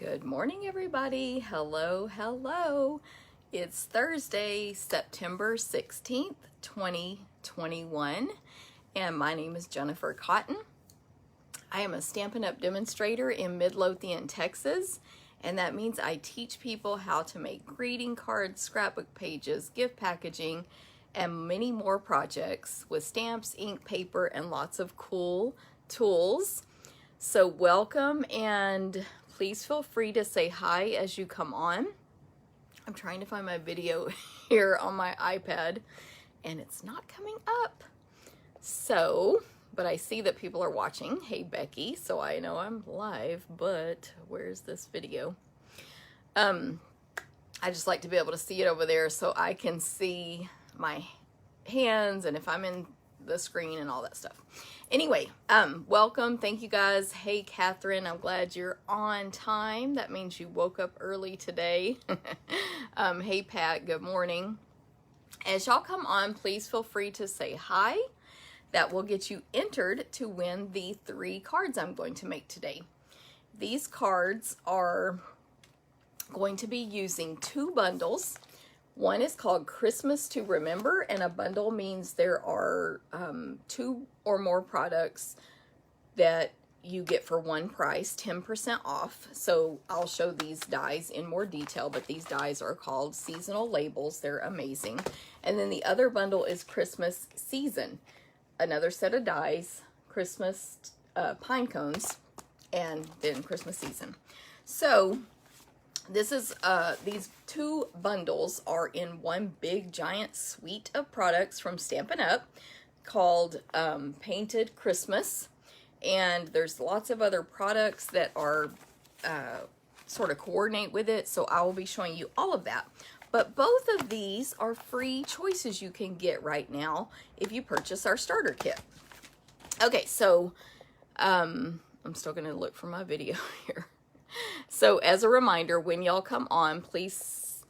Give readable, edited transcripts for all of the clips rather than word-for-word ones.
Good morning, everybody. Hello, hello. It's Thursday, September 16th, 2021, and my name is Jennifer Cotton. I am a Stampin' Up! Demonstrator in Midlothian, Texas, and that means I teach people how to make greeting cards, scrapbook pages, gift packaging, and many more projects with stamps, ink, paper, and lots of cool tools. So welcome, and please feel free to say hi as you come on. I'm trying to find my video here on my iPad, and it's not coming up. So, but I see that people are watching. Hey, Becky. So I know I'm live, but where's this video? I just like to be able to see it over there so I can see my hands and if I'm in the screen and all that stuff. Anyway, welcome. Thank you guys. Hey, Catherine, I'm glad you're on time. That means you woke up early today. Hey, Pat, good morning. As y'all come on, please feel free to say hi. That will get you entered to win the 3 cards I'm going to make today. These cards are going to be using 2 bundles. One is called Christmas to Remember, and a bundle means there are 2 or more products that you get for one price, 10% off. So I'll show these dies in more detail, but these dies are called seasonal labels. They're amazing. And then the other bundle is Christmas Season. Another set of dies, Christmas pine cones, and then Christmas Season. So this is these 2 bundles are in one big giant suite of products from Stampin' Up! Called Painted Christmas, and there's lots of other products that are sort of coordinate with it, so I will be showing you all of that. But both of these are free choices you can get right now if you purchase our starter kit. Okay, so I'm still going to look for my video here. So as a reminder, when y'all come on, please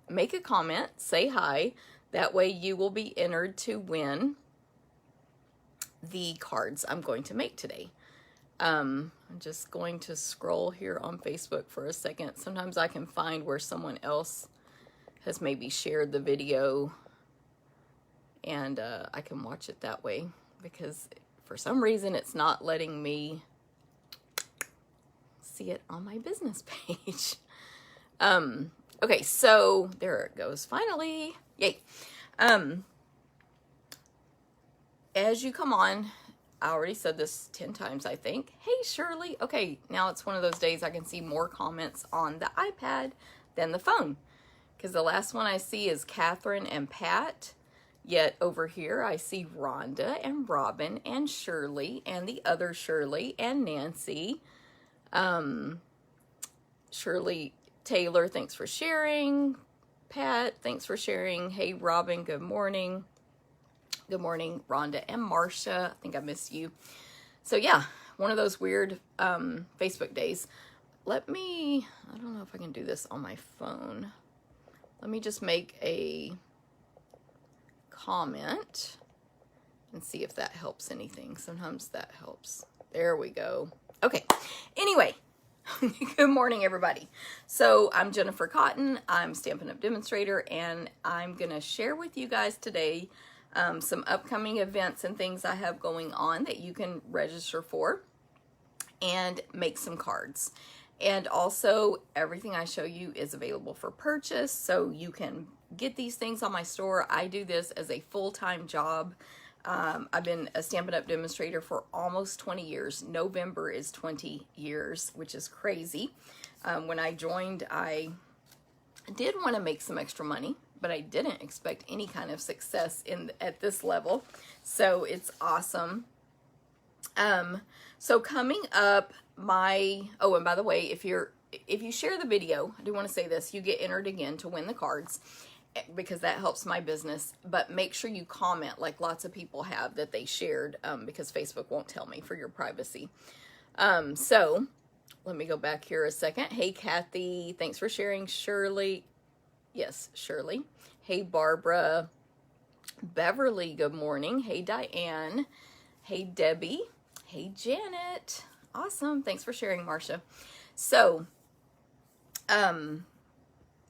make a comment, say hi. That way you will be entered to win the cards I'm going to make today. I'm just going to scroll here on Facebook for a second. Sometimes I can find where someone else has maybe shared the video, and I can watch it that way, because for some reason it's not letting me see it on my business page. Okay, so there it goes finally. Yay. As you come on, I already said this 10 times, I think. Hey, Shirley. Okay, now it's one of those days I can see more comments on the iPad than the phone, because the last one I see is Catherine and Pat. Yet over here I see Rhonda and Robin and Shirley and the other Shirley and Nancy. Shirley Taylor, thanks for sharing. Pat, thanks for sharing. Hey, Robin, good morning. Good morning, Rhonda and Marcia. I think I missed you. So yeah, one of those weird Facebook days. I don't know if I can do this on my phone. Let me just make a comment and see if that helps anything. Sometimes that helps. There we go. Okay, anyway, good morning, everybody. So I'm Jennifer Cotton. I'm Stampin' Up! Demonstrator, and I'm going to share with you guys today some upcoming events and things I have going on that you can register for and make some cards. And also, everything I show you is available for purchase, so you can get these things on my store. I do this as a full-time job. I've been a Stampin' Up! Demonstrator for almost 20 years. November is 20 years, which is crazy. When I joined, I did want to make some extra money, but I didn't expect any kind of success at this level. So it's awesome. So coming up, oh, and by the way, if you share the video, I do want to say this, you get entered again to win the cards, because that helps my business. But make sure you comment like lots of people have that they shared, because Facebook won't tell me for your privacy. So let me go back here a second. Hey, Kathy, thanks for sharing. Shirley, yes, Shirley. Hey, Barbara. Beverly, good morning. Hey, Diane. Hey, Debbie. Hey, Janet. Awesome. Thanks for sharing, Marcia. So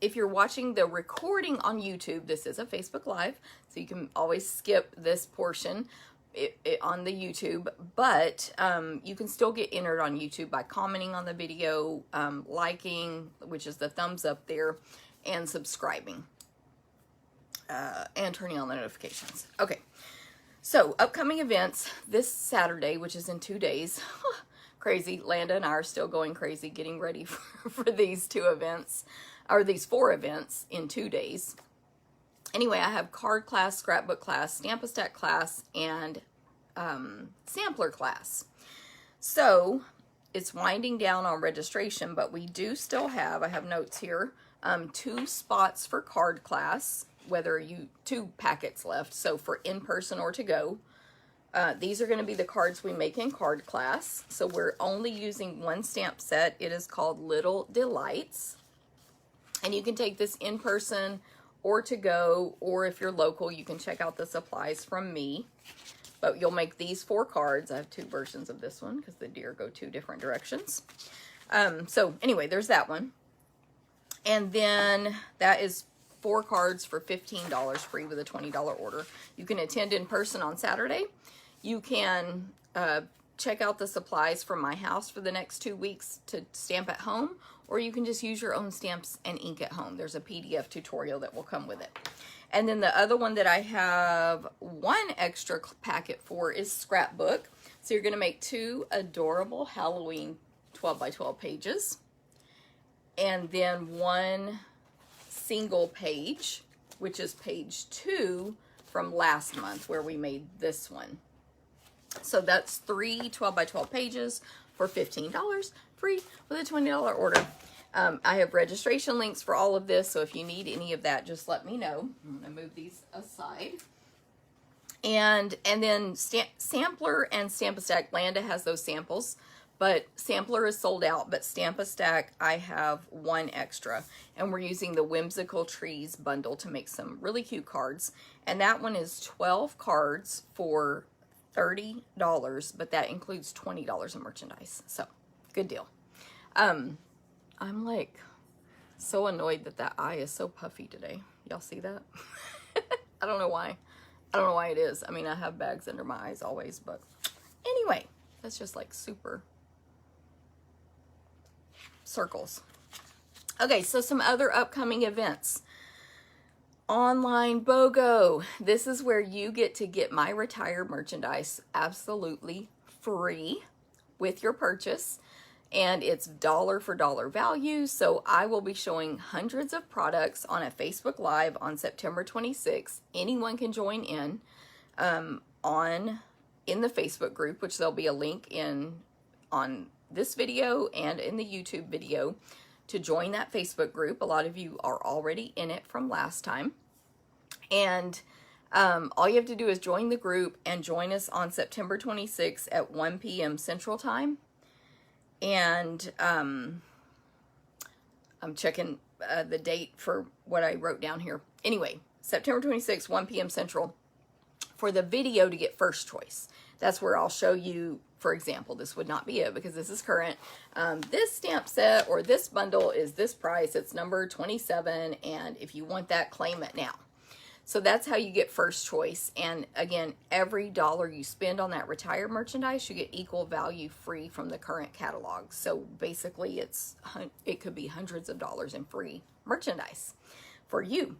If you're watching the recording on YouTube, this is a Facebook Live, so you can always skip this portion on the YouTube, but you can still get entered on YouTube by commenting on the video, liking, which is the thumbs up there, and subscribing, and turning on the notifications. Okay, so upcoming events this Saturday, which is in 2 days. Crazy. Landa and I are still going crazy getting ready for these 2 events, or these 4 events in 2 days. Anyway, I have card class, scrapbook class, Stamp-A-Stack class, and sampler class. So it's winding down on registration, but we do still have, I have notes here, 2 spots for card class, 2 packets left. So for in-person or to go. These are going to be the cards we make in card class. So we're only using 1 stamp set. It is called Little Delights. And you can take this in person or to go, or if you're local, you can check out the supplies from me. But you'll make these 4 cards. I have 2 versions of this one because the deer go 2 different directions. So anyway, there's that one. And then that is 4 cards for $15 free with a $20 order. You can attend in person on Saturday. You can check out the supplies from my house for the next 2 weeks to stamp at home, or you can just use your own stamps and ink at home. There's a PDF tutorial that will come with it. And then the other one that I have 1 extra packet for is scrapbook. So you're going to make 2 adorable Halloween 12 by 12 pages, and then 1 single page, which is page 2 from last month where we made this one. So that's 3 12 by 12 pages for $15 free with a $20 order. I have registration links for all of this, so if you need any of that, just let me know. I'm going to move these aside. And then Sampler and Stamp-A-Stack, Landa has those samples, but Sampler is sold out, but Stamp-A-Stack, I have 1 extra. And we're using the Whimsical Trees bundle to make some really cute cards. And that one is 12 cards for $30, but that includes $20 in merchandise. So, good deal. I'm like so annoyed that eye is so puffy today. Y'all see that? I don't know why. I don't know why it is. I mean, I have bags under my eyes always, but anyway, that's just like super circles. Okay, so some other upcoming events. Online BOGO. This is where you get my retired merchandise absolutely free with your purchase. And it's dollar for dollar value. So I will be showing hundreds of products on a Facebook Live on September 26th. Anyone can join in in the Facebook group, which there'll be a link on this video and in the YouTube video to join that Facebook group. A lot of you are already in it from last time. And all you have to do is join the group and join us on September 26th at 1 p.m. Central Time. And I'm checking the date for what I wrote down here. Anyway, September 26th, 1 p.m. Central, for the video to get first choice. That's where I'll show you, for example, this would not be it because this is current. This stamp set or this bundle is this price. It's number 27, and if you want that, claim it now. So that's how you get first choice. And again, every dollar you spend on that retired merchandise, you get equal value free from the current catalog. So basically it could be hundreds of dollars in free merchandise for you.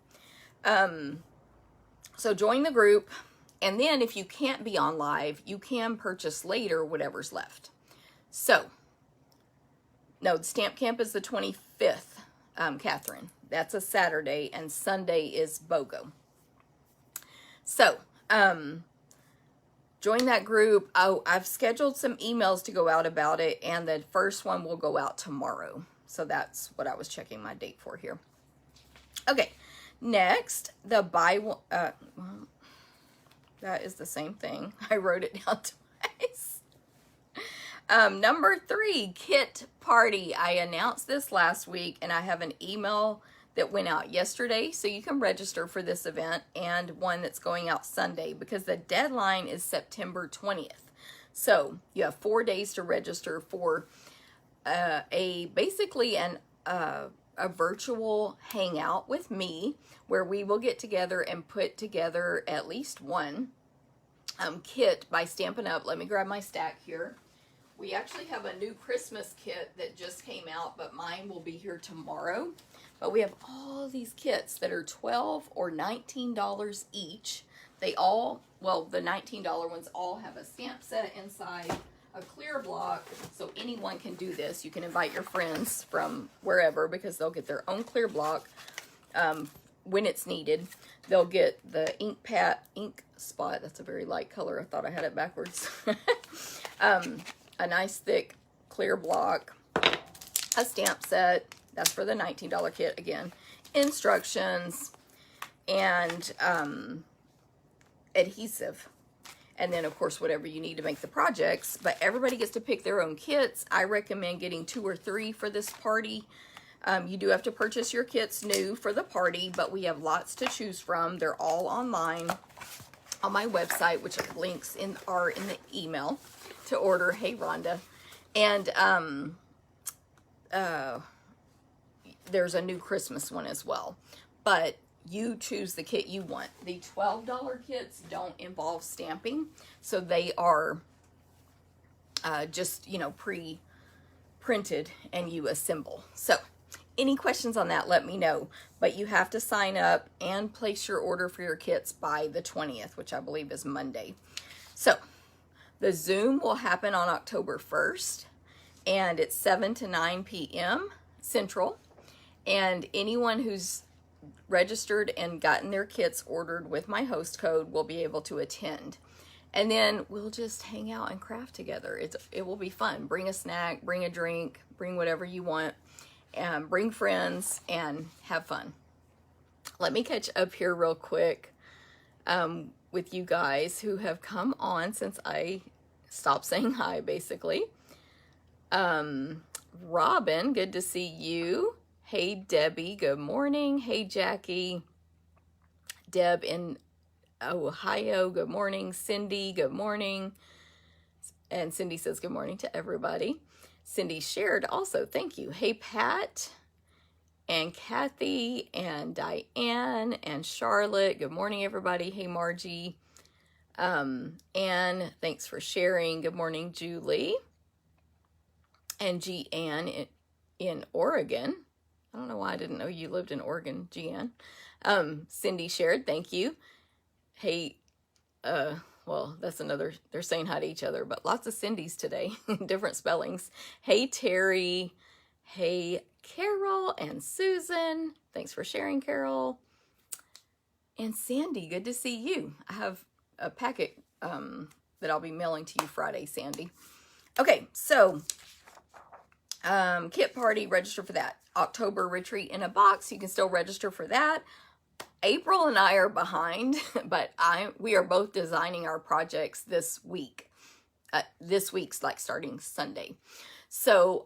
So join the group. And then if you can't be on live, you can purchase later whatever's left. So, no, the Stamp Camp is the 25th, Catherine. That's a Saturday, and Sunday is BOGO. So, join that group. Oh, I've scheduled some emails to go out about it, and the first one will go out tomorrow. So that's what I was checking my date for here. Okay, next, the buy one, well, that is the same thing. I wrote it down twice. Number 3, kit party. I announced this last week, and I have an email that went out yesterday, so you can register for this event, and one that's going out Sunday because the deadline is September 20th. So you have 4 days to register for basically a a virtual hangout with me where we will get together and put together at least one kit by Stampin' Up. Let me grab my stack here. We actually have a new Christmas kit that just came out, but mine will be here tomorrow. But we have all these kits that are $12 or $19 each. They all, well, the $19 ones all have a stamp set inside, a clear block, so anyone can do this. You can invite your friends from wherever because they'll get their own clear block when it's needed. They'll get the ink spot. That's a very light color. I thought I had it backwards. A nice thick clear block, a stamp set. That's for the $19 kit again. Instructions and adhesive. And then, of course, whatever you need to make the projects. But everybody gets to pick their own kits. I recommend getting 2 or 3 for this party. You do have to purchase your kits new for the party, but we have lots to choose from. They're all online on my website, which links are in the email to order. Hey, Rhonda. And there's a new Christmas one as well. But you choose the kit you want. The $12 kits don't involve stamping, so they are just, you know, pre-printed and you assemble. So any questions on that, let me know. But you have to sign up and place your order for your kits by the 20th, which I believe is Monday. So the Zoom will happen on October 1st, and it's 7 to 9 p.m. Central. And anyone who's registered and gotten their kits ordered with my host code will be able to attend. And then we'll just hang out and craft together. It will be fun. Bring a snack, bring a drink, bring whatever you want, and bring friends and have fun. Let me catch up here real quick with you guys who have come on since I stopped saying hi, basically. Robin, good to see you. Hey, Debbie, good morning. Hey, Jackie. Deb in Ohio, good morning. Cindy, good morning. And Cindy says good morning to everybody. Cindy shared also, thank you. Hey, Pat and Kathy and Diane and Charlotte, good morning, everybody. Hey, Margie. Anne, thanks for sharing. Good morning, Julie. And Jeanne in Oregon. I don't know why I didn't know you lived in Oregon, Jeanne. Cindy shared, thank you. Hey, well, that's another, they're saying hi to each other, but lots of Cindy's today, different spellings. Hey, Terry. Hey, Carol and Susan. Thanks for sharing, Carol. And Sandy, good to see you. I have a packet that I'll be mailing to you Friday, Sandy. Okay, so kit party, register for that. October retreat in a box, you can still register for that. April and I are behind, but we are both designing our projects this week. This week's like starting Sunday. So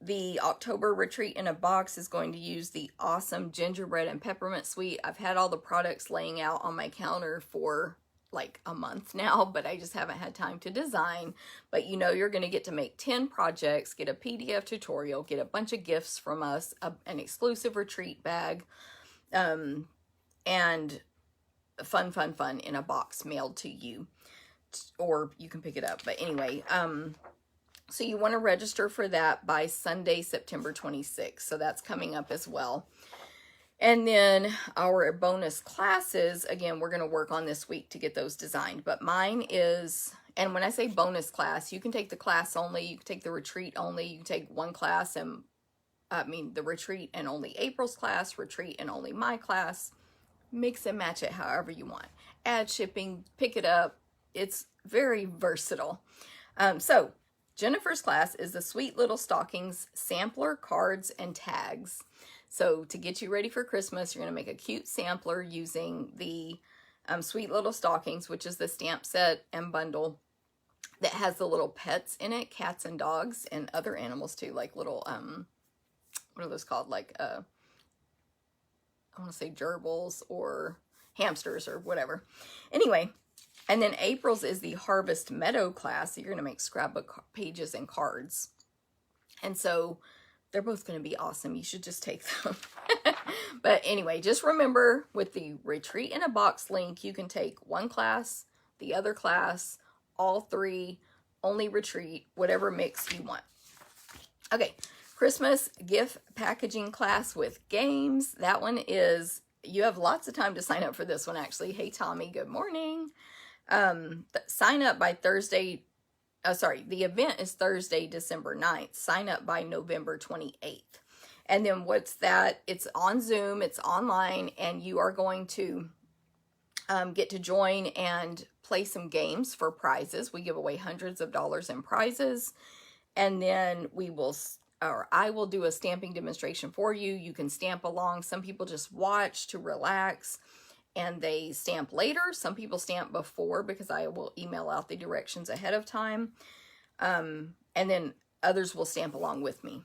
the October retreat in a box is going to use the awesome gingerbread and peppermint suite. I've had all the products laying out on my counter for like a month now, but I just haven't had time to design. But you know, you're going to get to make 10 projects, get a PDF tutorial, get a bunch of gifts from us, an exclusive retreat bag, and fun in a box mailed to you, or you can pick it up. But anyway, so you want to register for that by Sunday, September 26th. So that's coming up as well. And then our bonus classes, again, we're going to work on this week to get those designed. But mine is, and when I say bonus class, you can take the class only, you can take the retreat only, you can take one class and, the retreat and only April's class, retreat and only my class. Mix and match it however you want. Add shipping, pick it up. It's very versatile. So Jennifer's class is the Sweet Little Stockings sampler, cards, and tags. So to get you ready for Christmas, you're going to make a cute sampler using the Sweet Little Stockings, which is the stamp set and bundle that has the little pets in it, cats and dogs and other animals too, like little, what are those called? Like, I want to say gerbils or hamsters or whatever. Anyway, and then April's is the Harvest Meadow class. So you're going to make scrapbook pages and cards. And so they're both going to be awesome. You should just take them. But anyway, just remember with the Retreat in a Box link, you can take one class, the other class, all three, only Retreat, whatever mix you want. Okay, Christmas gift packaging class with games. That one is, you have lots of time to sign up for this one actually. Hey Tommy, good morning. Sign up by Thursday. The event is Thursday, December 9th. Sign up by November 28th. And then what's that? It's on Zoom, it's online, and you are going to get to join and play some games for prizes. We give away hundreds of dollars in prizes. And then I will do a stamping demonstration for you. You can stamp along. Some people just watch to relax and they stamp later. Some people stamp before because I will email out the directions ahead of time. And then others will stamp along with me.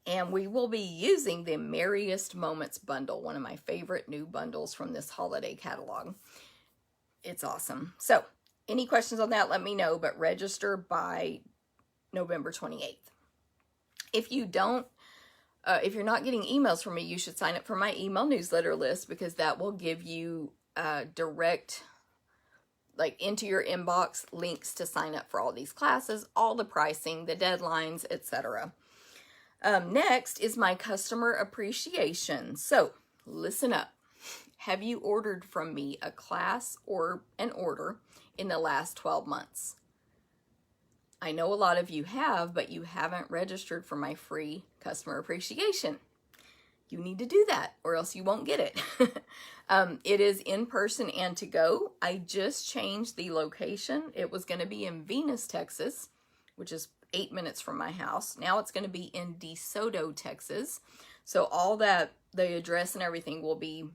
And we will be using the Merriest Moments bundle, one of my favorite new bundles from this holiday catalog. It's awesome. So, any questions on that, let me know, but register by November 28th. If you don't, if you're not getting emails from me, you should sign up for my email newsletter list because that will give you direct, like into your inbox, links to sign up for all these classes, all the pricing, the deadlines, etc. Next is my customer appreciation. So listen up. Have you ordered from me a class or an order in the last 12 months? I know a lot of you have, but you haven't registered for my free customer appreciation. You need to do that or else you won't get it. It is in person and to go. I just changed the location. It was going to be in Venus, Texas, which is 8 minutes from my house. Now it's going to be in DeSoto, Texas. So all that, the address and everything will be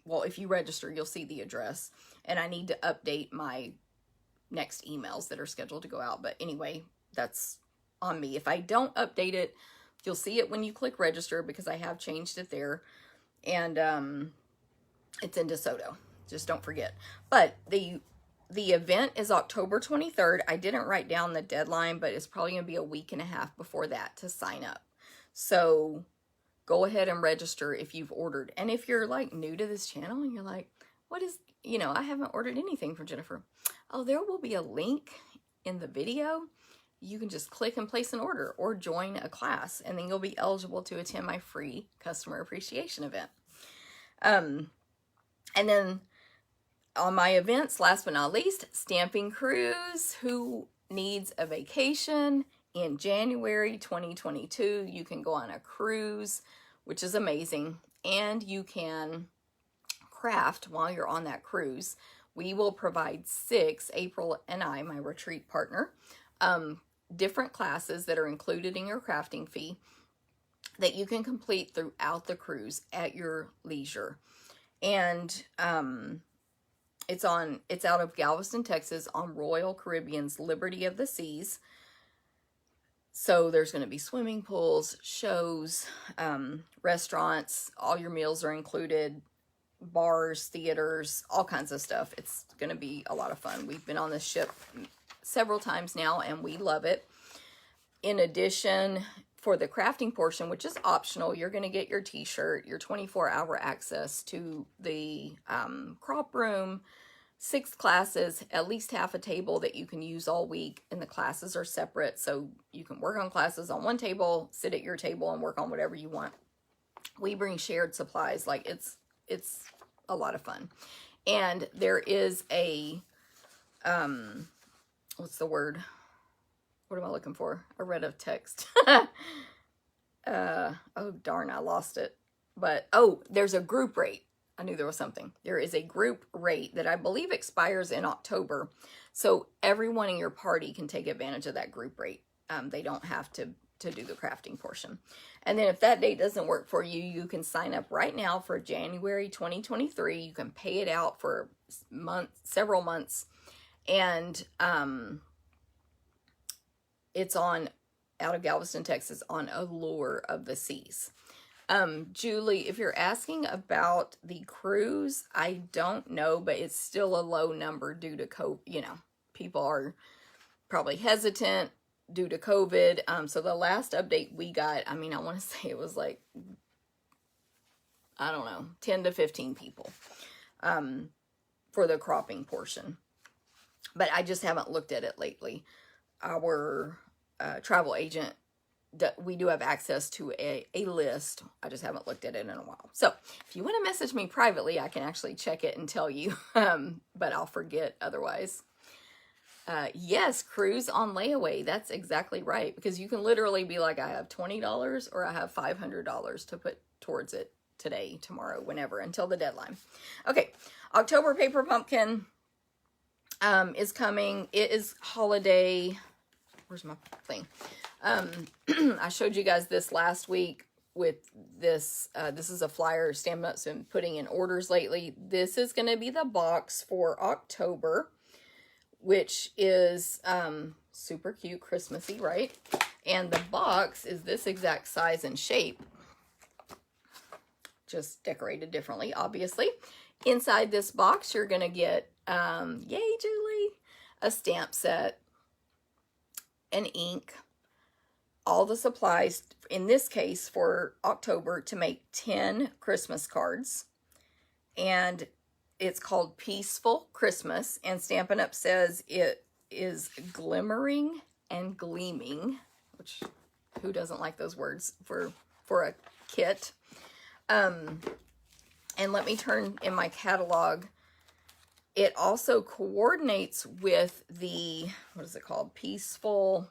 well, if you register, you'll see the address. And I need to update my next emails that are scheduled to go out. But anyway, that's on me. If I don't update it, you'll see it when you click register because I have changed it there. And it's in DeSoto. Just don't forget. But the event is October 23rd. I didn't write down the deadline, but it's probably going to be a week and a half before that to sign up. So go ahead and register if you've ordered. And if you're like new to this channel and you're like, what is, I haven't ordered anything from Jennifer. Oh, there will be a link in the video. You can just click and place an order or join a class, and then you'll be eligible to attend my free customer appreciation event. And then on my events, last but not least, Stamping Cruise. Who needs a vacation in January 2022? You can go on a cruise, which is amazing, and you can craft while you're on that cruise. We will provide 6, April and I, my retreat partner, different classes that are included in your crafting fee that you can complete throughout the cruise at your leisure. And it's out of Galveston, Texas on Royal Caribbean's Liberty of the Seas. So there's going to be swimming pools, shows, restaurants, all your meals are included, bars, theaters, all kinds of stuff. It's going to be a lot of fun. We've been on this ship several times now and we love it. In addition, for the crafting portion, which is optional, you're going to get your t-shirt, your 24-hour access to the crop room, 6 classes, at least half a table that you can use all week, and the classes are separate, so you can work on classes on one table, sit at your table, and work on whatever you want. We bring shared supplies. Like, it's a lot of fun. And there is a, what's the word? What am I looking for? I read a text. Oh, darn, I lost it. But, oh, there's a group rate. I knew there was something. There is a group rate that I believe expires in October. So everyone in your party can take advantage of that group rate. They don't have to do the crafting portion. And then if that date doesn't work for you, you can sign up right now for January 2023. You can pay it out for several months. And it's out of Galveston, Texas on Allure of the Seas. Julie, if you're asking about the cruise, I don't know, but it's still a low number due to COVID. People are probably hesitant. due to COVID. So the last update we got, I mean, I want to say it was like, I don't know, 10 to 15 people for the cropping portion. But I just haven't looked at it lately. Our travel agent, we do have access to a list. I just haven't looked at it in a while. So if you want to message me privately, I can actually check it and tell you, but I'll forget otherwise. Yes, cruise on layaway. That's exactly right. Because you can literally be like, I have $20 or I have $500 to put towards it today, tomorrow, whenever, until the deadline. Okay, October Paper Pumpkin is coming. It is holiday. Where's my thing? I showed you guys this last week with this. This is a flyer Stampin' Up's been putting in orders lately. This is going to be the box for October, which is super cute, Christmassy, right? And the box is this exact size and shape, just decorated differently, obviously. Inside this box, you're going to get, yay, Julie, a stamp set, an ink, all the supplies, in this case for October, to make 10 Christmas cards. And it's called Peaceful Christmas, and Stampin' Up says it is glimmering and gleaming, which who doesn't like those words for a kit? And let me turn in my catalog. It also coordinates with the, what is it called? Peaceful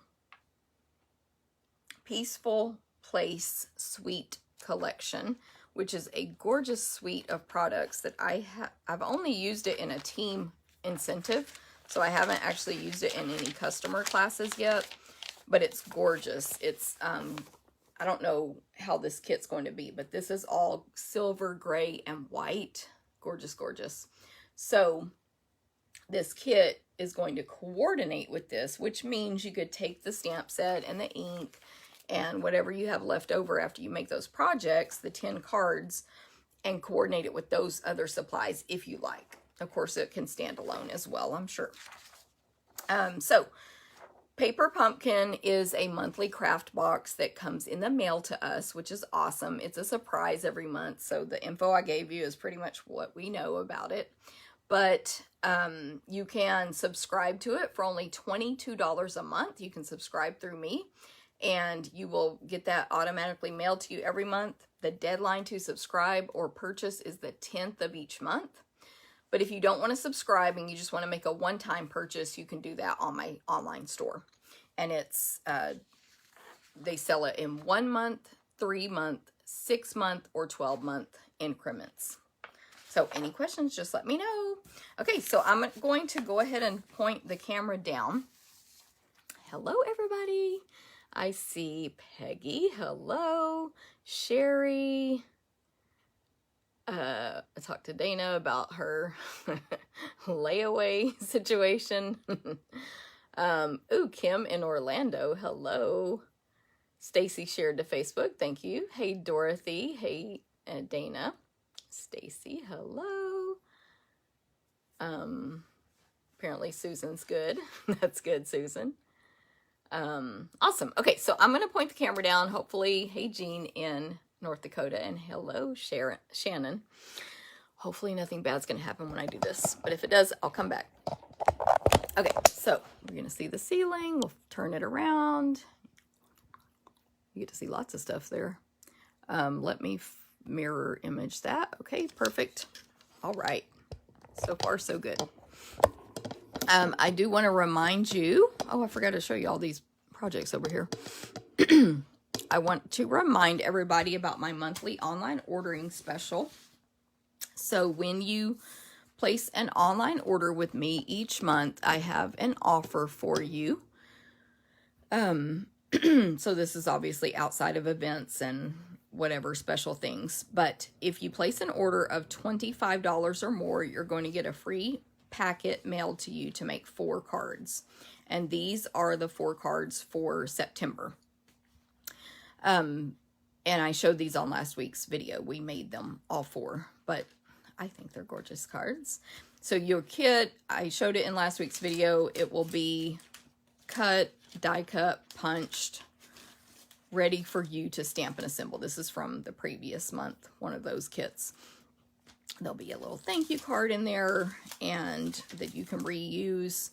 Place Suite Collection, which is a gorgeous suite of products that I've only used it in a team incentive, so I haven't actually used it in any customer classes yet, but it's gorgeous. It's, I don't know how this kit's going to be, but this is all silver, gray, and white. Gorgeous, gorgeous. So this kit is going to coordinate with this, which means you could take the stamp set and the ink and whatever you have left over after you make those projects, the 10 cards, and coordinate it with those other supplies if you like. Of course, it can stand alone as well, I'm sure. So Paper Pumpkin is a monthly craft box that comes in the mail to us, which is awesome. It's a surprise every month, so the info I gave you is pretty much what we know about it. But you can subscribe to it for only $22 a month. You can subscribe through me, and you will get that automatically mailed to you every month. The deadline to subscribe or purchase is the 10th of each month. But if you don't want to subscribe and you just want to make a one-time purchase, you can do that on my online store. And it's, they sell it in 1 month, 3 month, 6 month, or 12 month increments. So any questions, just let me know. Okay, so I'm going to go ahead and point the camera down. Hello, everybody. I see Peggy. Hello. Sherry. I talked to Dana about her layaway situation. Ooh, Kim in Orlando. Hello. Stacy shared to Facebook. Thank you. Hey, Dorothy. Hey, Dana. Stacy, hello. Apparently Susan's good. That's good, Susan. Awesome. Okay, so I'm going to point the camera down. Hopefully, hey, Jean in North Dakota, and hello, Shannon. Hopefully nothing bad's going to happen when I do this, but if it does, I'll come back. Okay, so we're going to see the ceiling. We'll turn it around. You get to see lots of stuff there. Let me mirror image that. Okay, perfect. All right. So far, so good. I do want to remind you, oh, I forgot to show you all these projects over here. I want to remind everybody about my monthly online ordering special. So when you place an online order with me each month, I have an offer for you. So this is obviously outside of events and whatever special things. But if you place an order of $25 or more, you're going to get a free packet mailed to you to make 4 cards. And these are the 4 cards for September. And I showed these on last week's video. We made them all 4, but I think they're gorgeous cards. So your kit, I showed it in last week's video. It will be cut die cut, punched, ready for you to stamp and assemble. This is from the previous month, one of those kits. There'll be a little thank you card in there and that you can reuse,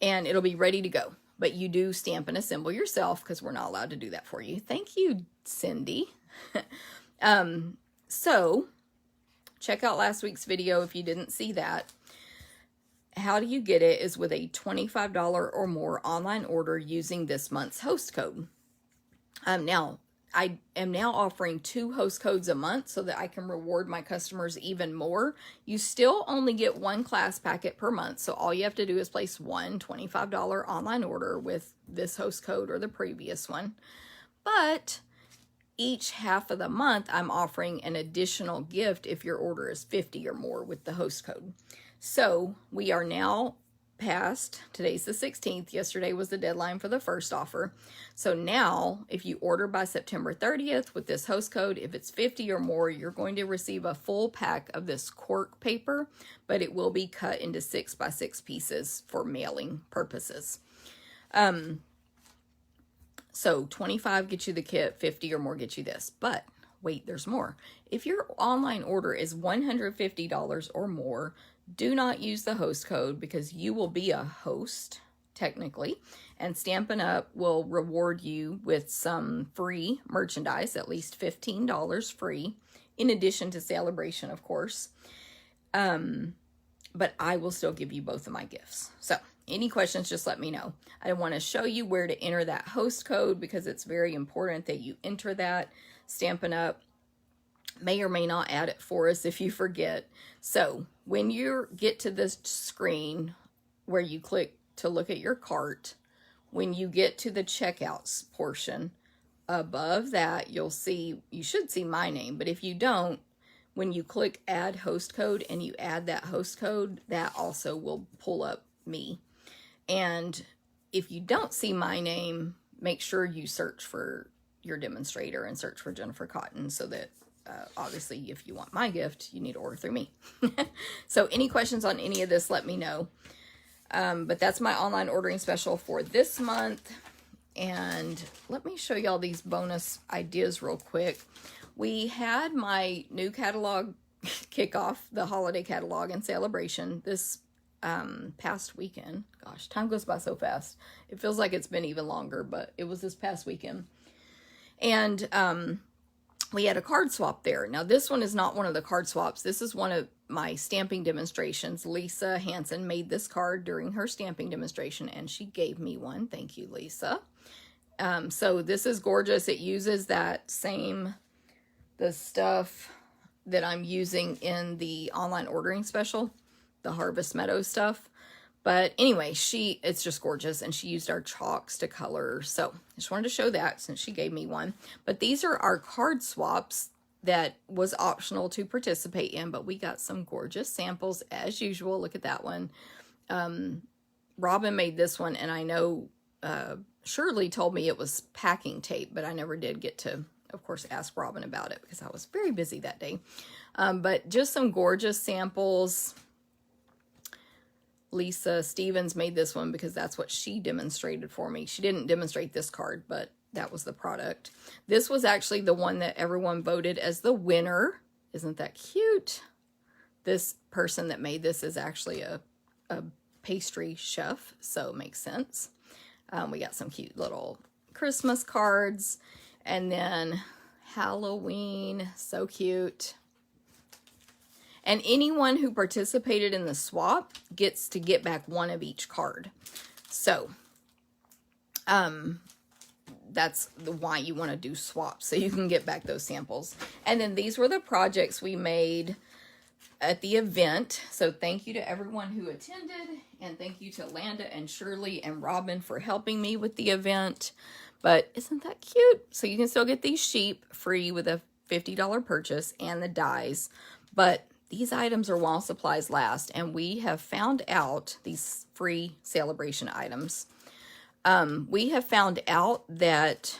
and it'll be ready to go. But you do stamp and assemble yourself because we're not allowed to do that for you. Thank you, Cindy. So check out last week's video if you didn't see that. How do you get it is with a $25 or more online order using this month's host code. Now, I am now offering 2 host codes a month so that I can reward my customers even more. You still only get 1 class packet per month, so all you have to do is place one $25 online order with this host code or the previous one. But each half of the month, I'm offering an additional gift if your order is 50 or more with the host code. So we are now past, today's the 16th, yesterday was the deadline for the first offer. So now, if you order by September 30th with this host code, if it's 50 or more, you're going to receive a full pack of this cork paper, but it will be cut into 6x6 pieces for mailing purposes. So 25 gets you the kit, 50 or more gets you this. But wait, there's more. If your online order is $150 or more, do not use the host code because you will be a host, technically, and Stampin' Up! Will reward you with some free merchandise, at least $15 free, in addition to Celebration, of course. But I will still give you both of my gifts. So, any questions, just let me know. I want to show you where to enter that host code because it's very important that you enter that. Stampin' Up! May or may not add it for us if you forget. So when you get to this screen where you click to look at your cart, when you get to the checkouts portion, above that you should see my name, but if you don't, when you click add host code and you add that host code, that also will pull up me. And if you don't see my name, make sure you search for your demonstrator and search for Jennifer Cotton so that obviously, if you want my gift, you need to order through me. So any questions on any of this, let me know. But that's my online ordering special for this month. And let me show y'all these bonus ideas real quick. We had my new catalog kickoff, the holiday catalog and Celebration, this past weekend. Gosh, time goes by so fast. It feels like it's been even longer, but it was this past weekend. And we had a card swap there. Now, this one is not one of the card swaps. This is one of my stamping demonstrations. Lisa Hansen made this card during her stamping demonstration, and she gave me one. Thank you, Lisa. So this is gorgeous. It uses the stuff that I'm using in the online ordering special, the Harvest Meadow stuff. But anyway, it's just gorgeous, and she used our chalks to color. So I just wanted to show that since she gave me one. But these are our card swaps that was optional to participate in, but we got some gorgeous samples as usual. Look at that one. Robin made this one, and I know Shirley told me it was packing tape, but I never did get to, of course, ask Robin about it because I was very busy that day. But just some gorgeous samples. Lisa Stevens made this one because that's what she demonstrated for me. She didn't demonstrate this card, but that was the product. This was actually the one that everyone voted as the winner. Isn't that cute? This person that made this is actually a pastry chef, so it makes sense. We got some cute little Christmas cards, and then Halloween, so cute. And anyone who participated in the swap gets to get back one of each card. So, that's why you want to do swaps, so you can get back those samples. And then these were the projects we made at the event. So thank you to everyone who attended, and thank you to Landa and Shirley and Robin for helping me with the event. But isn't that cute? So you can still get these sheep free with a $50 purchase and the dies. But these items are while supplies last, and we have found out, these free Celebration items, we have found out that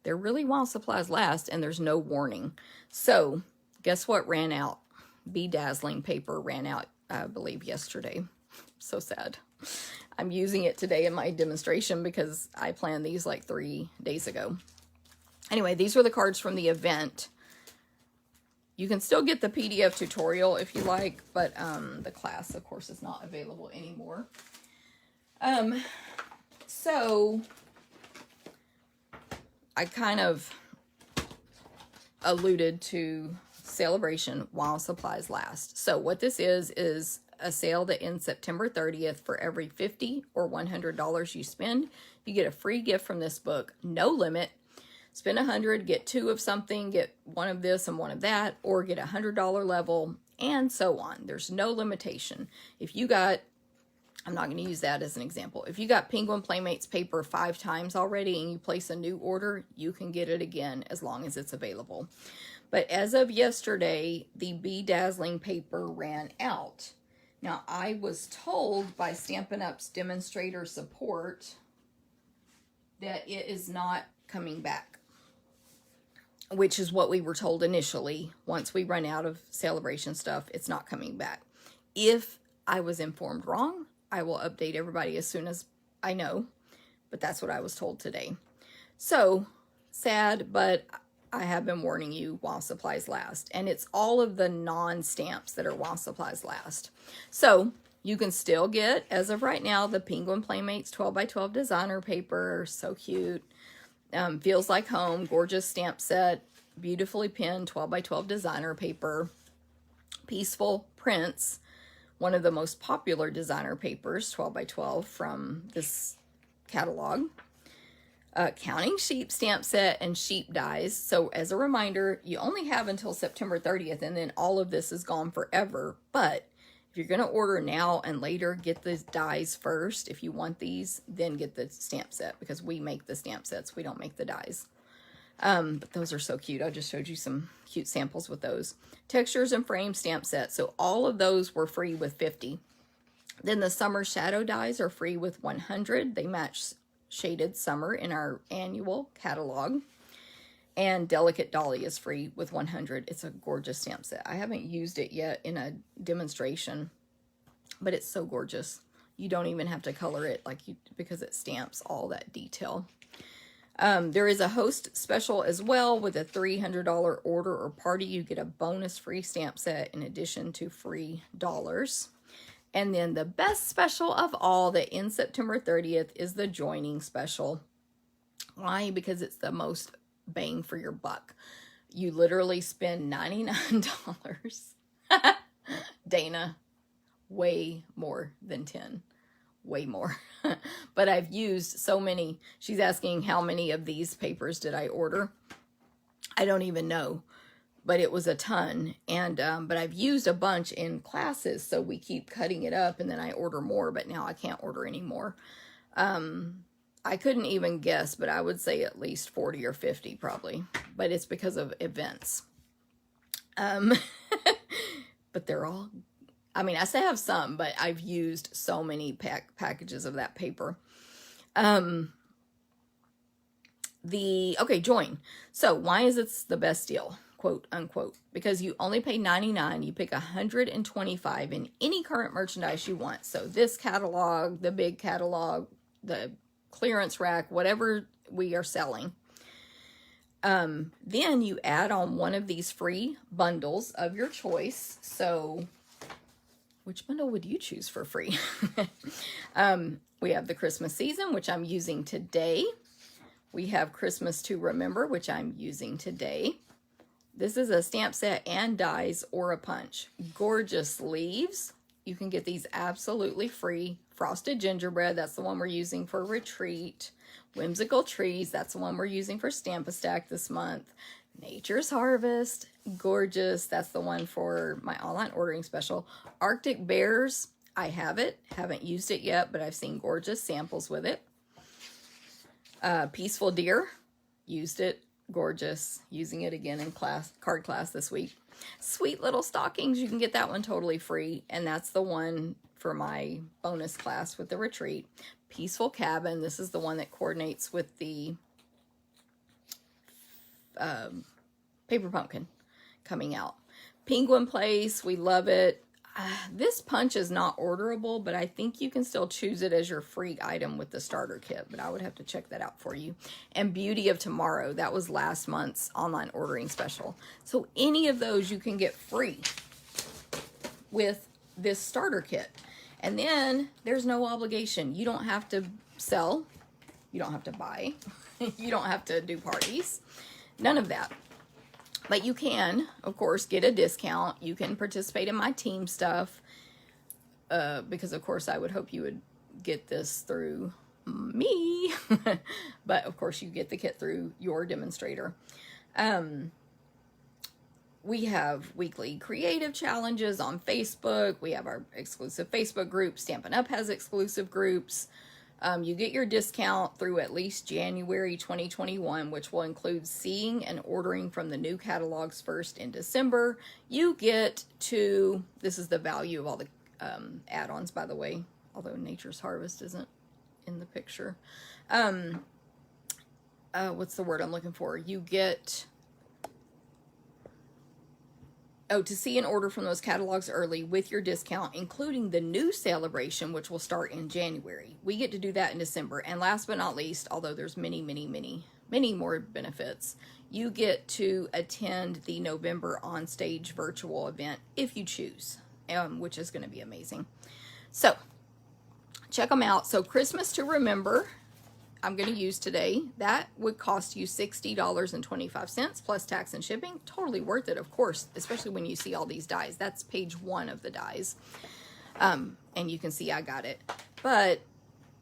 they're really while supplies last, and there's no warning. So guess what ran out? Bedazzling paper ran out, I believe, yesterday. So sad. I'm using it today in my demonstration because I planned these like 3 days ago. Anyway, these were the cards from the event. You can still get the PDF tutorial if you like, but the class, of course, is not available anymore. So I kind of alluded to celebration while supplies last. So what this is a sale that ends September 30th. For every $50 or $100 you spend, you get a free gift from this book. No limit. Spend $100, get 2 of something, get 1 of this and 1 of that, or get a $100 level, and so on. There's no limitation. If you got, I'm not going to use that as an example. If you got Penguin Playmates paper 5 times already and you place a new order, you can get it again as long as it's available. But as of yesterday, the Bedazzling paper ran out. Now, I was told by Stampin' Up's demonstrator support that it is not coming back, which is what we were told initially. Once we run out of celebration stuff, it's not coming back. If I was informed wrong, I will update everybody as soon as I know, but that's what I was told today. So, sad, but I have been warning you while supplies last. And it's all of the non-stamps that are while supplies last. So, you can still get, as of right now, the Penguin Playmates 12x12 designer paper. So cute. Feels like home. Gorgeous stamp set. Beautifully pinned 12x12 designer paper. Peaceful Prints. One of the most popular designer papers, 12x12, from this catalog. Counting Sheep stamp set and sheep dies. So as a reminder, you only have until September 30th, and then all of this is gone forever. But if you're going to order now and later, get the dies first. If you want these, then get the stamp set, because we make the stamp sets. We don't make the dies. But those are so cute. I just showed you some cute samples with those. Textures and Frame stamp set. So all of those were free with 50. Then the Summer Shadow dies are free with 100. They match Shaded Summer in our annual catalog. And Delicate Dolly is free with 100. It's a gorgeous stamp set. I haven't used it yet in a demonstration, but it's so gorgeous. You don't even have to color it because it stamps all that detail. There is a host special as well. With a $300 order or party, you get a bonus free stamp set in addition to free dollars. And then the best special of all that ends September 30th is the joining special. Why? Because it's the most bang for your buck. You literally spend $99. Dana, way more than 10. Way more. But I've used so many. She's asking how many of these papers did I order. I don't even know. But it was a ton. And but I've used a bunch in classes, so we keep cutting it up, and then I order more, but now I can't order any more. I couldn't even guess, but I would say at least 40 or 50 probably. But it's because of events. But they're all, I mean, I still have some, but I've used so many packages of that paper. Okay, join. So why is it the best deal? Quote unquote, because you only pay $99. You pick 125 in any current merchandise you want. So this catalog, the big catalog, the clearance rack, whatever we are selling. Then you add on one of these free bundles of your choice. So which bundle would you choose for free? We have the Christmas season, which I'm using today. We have Christmas to Remember, which I'm using today. This is a stamp set and dies or a punch. Gorgeous leaves. You can get these absolutely free. Frosted Gingerbread, that's the one we're using for Retreat. Whimsical Trees, that's the one we're using for Stamp-A-Stack this month. Nature's Harvest, gorgeous. That's the one for my online ordering special. Arctic Bears, I have it. Haven't used it yet, but I've seen gorgeous samples with it. Peaceful Deer, used it. Gorgeous. Using it again in card class this week. Sweet Little Stockings, you can get that one totally free, and that's the one for my bonus class with the Retreat. Peaceful Cabin, this is the one that coordinates with the Paper Pumpkin coming out. Penguin Place, we love it. This punch is not orderable, but I think you can still choose it as your free item with the starter kit, but I would have to check that out for you. And Beauty of Tomorrow, that was last month's online ordering special. So any of those you can get free with this starter kit. And then there's no obligation. You don't have to sell. You don't have to buy. You don't have to do parties. None of that. But you can, of course, get a discount. You can participate in my team stuff. Because, of course, I would hope you would get this through me. But, of course, you get the kit through your demonstrator. We have weekly creative challenges on Facebook. We have our exclusive Facebook group. Stampin' Up has exclusive groups. You get your discount through at least January 2021, which will include seeing and ordering from the new catalogs first in December. You get to, this is the value of all the add-ons, by the way, although Nature's Harvest isn't in the picture. What's the word I'm looking for? You get... Oh, to see and order from those catalogs early with your discount, including the new celebration, which will start in January. We get to do that in December. And last but not least, although there's many more benefits, you get to attend the November on-stage virtual event if you choose, which is going to be amazing. So, check them out. So, Christmas to Remember, I'm going to use today. That would cost you $60.25 plus tax and shipping. Totally worth it, of course, especially when you see all these dies. That's page 1 of the dies. And you can see I got it. But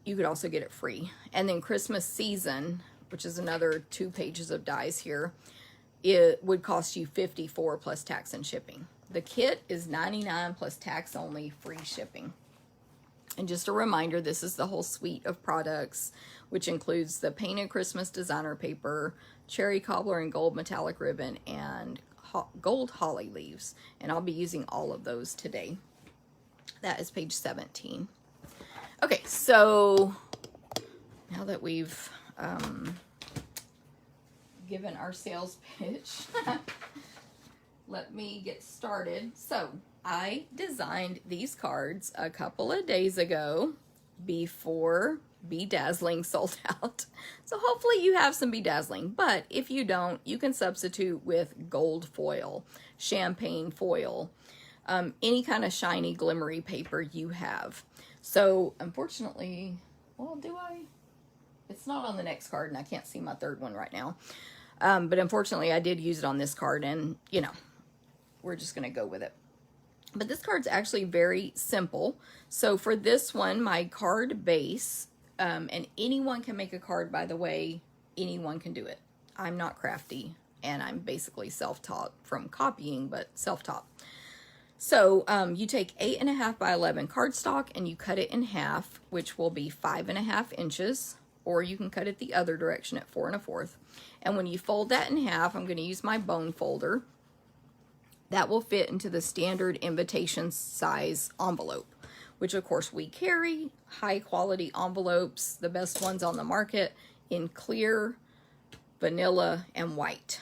you could also get it free. And then Christmas Season, which is another 2 pages of dies here, it would cost you $54 plus tax and shipping. The kit is $99 plus tax only, free shipping. And just a reminder, this is the whole suite of products, which includes the painted Christmas designer paper, cherry cobbler and gold metallic ribbon, and gold holly leaves. And I'll be using all of those today. That is page 17. Okay, so now that we've given our sales pitch, let me get started. So, I designed these cards a couple of days ago before Bedazzling sold out. So hopefully you have some Bedazzling, but if you don't, you can substitute with gold foil, champagne foil, any kind of shiny, glimmery paper you have. So unfortunately, well, do I? It's not on the next card, and I can't see my third one right now. But unfortunately, I did use it on this card, and, you know, we're just going to go with it. But this card's actually very simple. So for this one, my card base, and anyone can make a card, by the way, anyone can do it. I'm not crafty, and I'm basically self-taught from copying, but self-taught. So you take 8.5 by 11 cardstock and you cut it in half, which will be 5.5 inches, or you can cut it the other direction at 4 1/4. And when you fold that in half, I'm going to use my bone folder. That will fit into the standard invitation size envelope, which of course we carry high quality envelopes, the best ones on the market, in clear, vanilla, and white,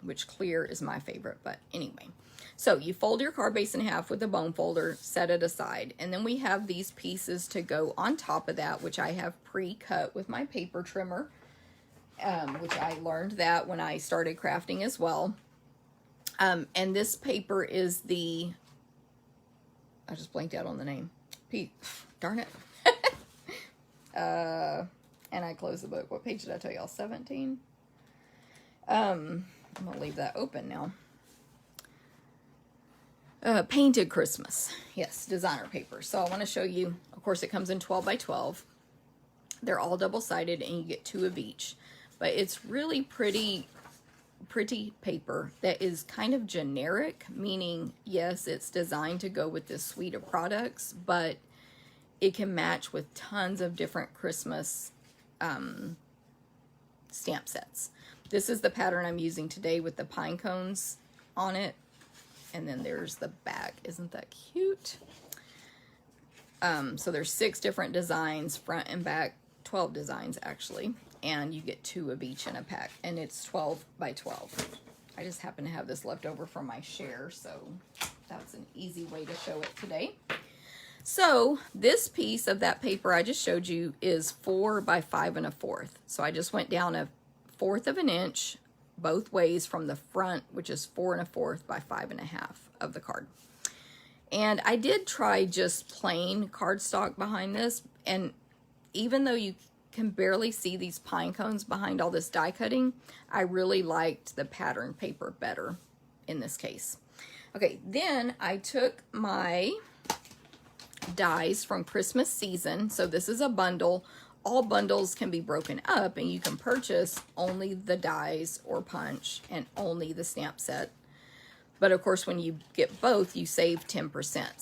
which clear is my favorite, but anyway. So you fold your card base in half with the bone folder, set it aside, and then we have these pieces to go on top of that, which I have pre-cut with my paper trimmer, which I learned that when I started crafting as well. And this paper is the, I just blanked out on the name. Darn it. And I closed the book. What page did I tell y'all? 17? I'm going to leave that open now. Painted Christmas. Yes, designer paper. So I want to show you, of course, it comes in 12 by 12. They're all double-sided, and you get 2 of each. But it's really pretty paper that is kind of generic, meaning, yes, it's designed to go with this suite of products, but it can match with tons of different Christmas stamp sets. This is the pattern I'm using today with the pine cones on it. And then there's the back. Isn't that cute? So there's 6 different designs, front and back, 12 designs actually. And you get 2 of each in a pack. And it's 12 by 12. I just happen to have this left over from my share, so that's an easy way to show it today. So this piece of that paper I just showed you is 4 by 5 1/4. So I just went down 1/4 of an inch both ways from the front, which is 4 1/4 by 5 1/2 of the card. And I did try just plain cardstock behind this, and even though you can barely see these pine cones behind all this die cutting, I really liked the pattern paper better in this case. Okay, then I took my dies from Christmas season. So this is a bundle. All bundles can be broken up, and you can purchase only the dies or punch and only the stamp set. But of course, when you get both, you save 10%.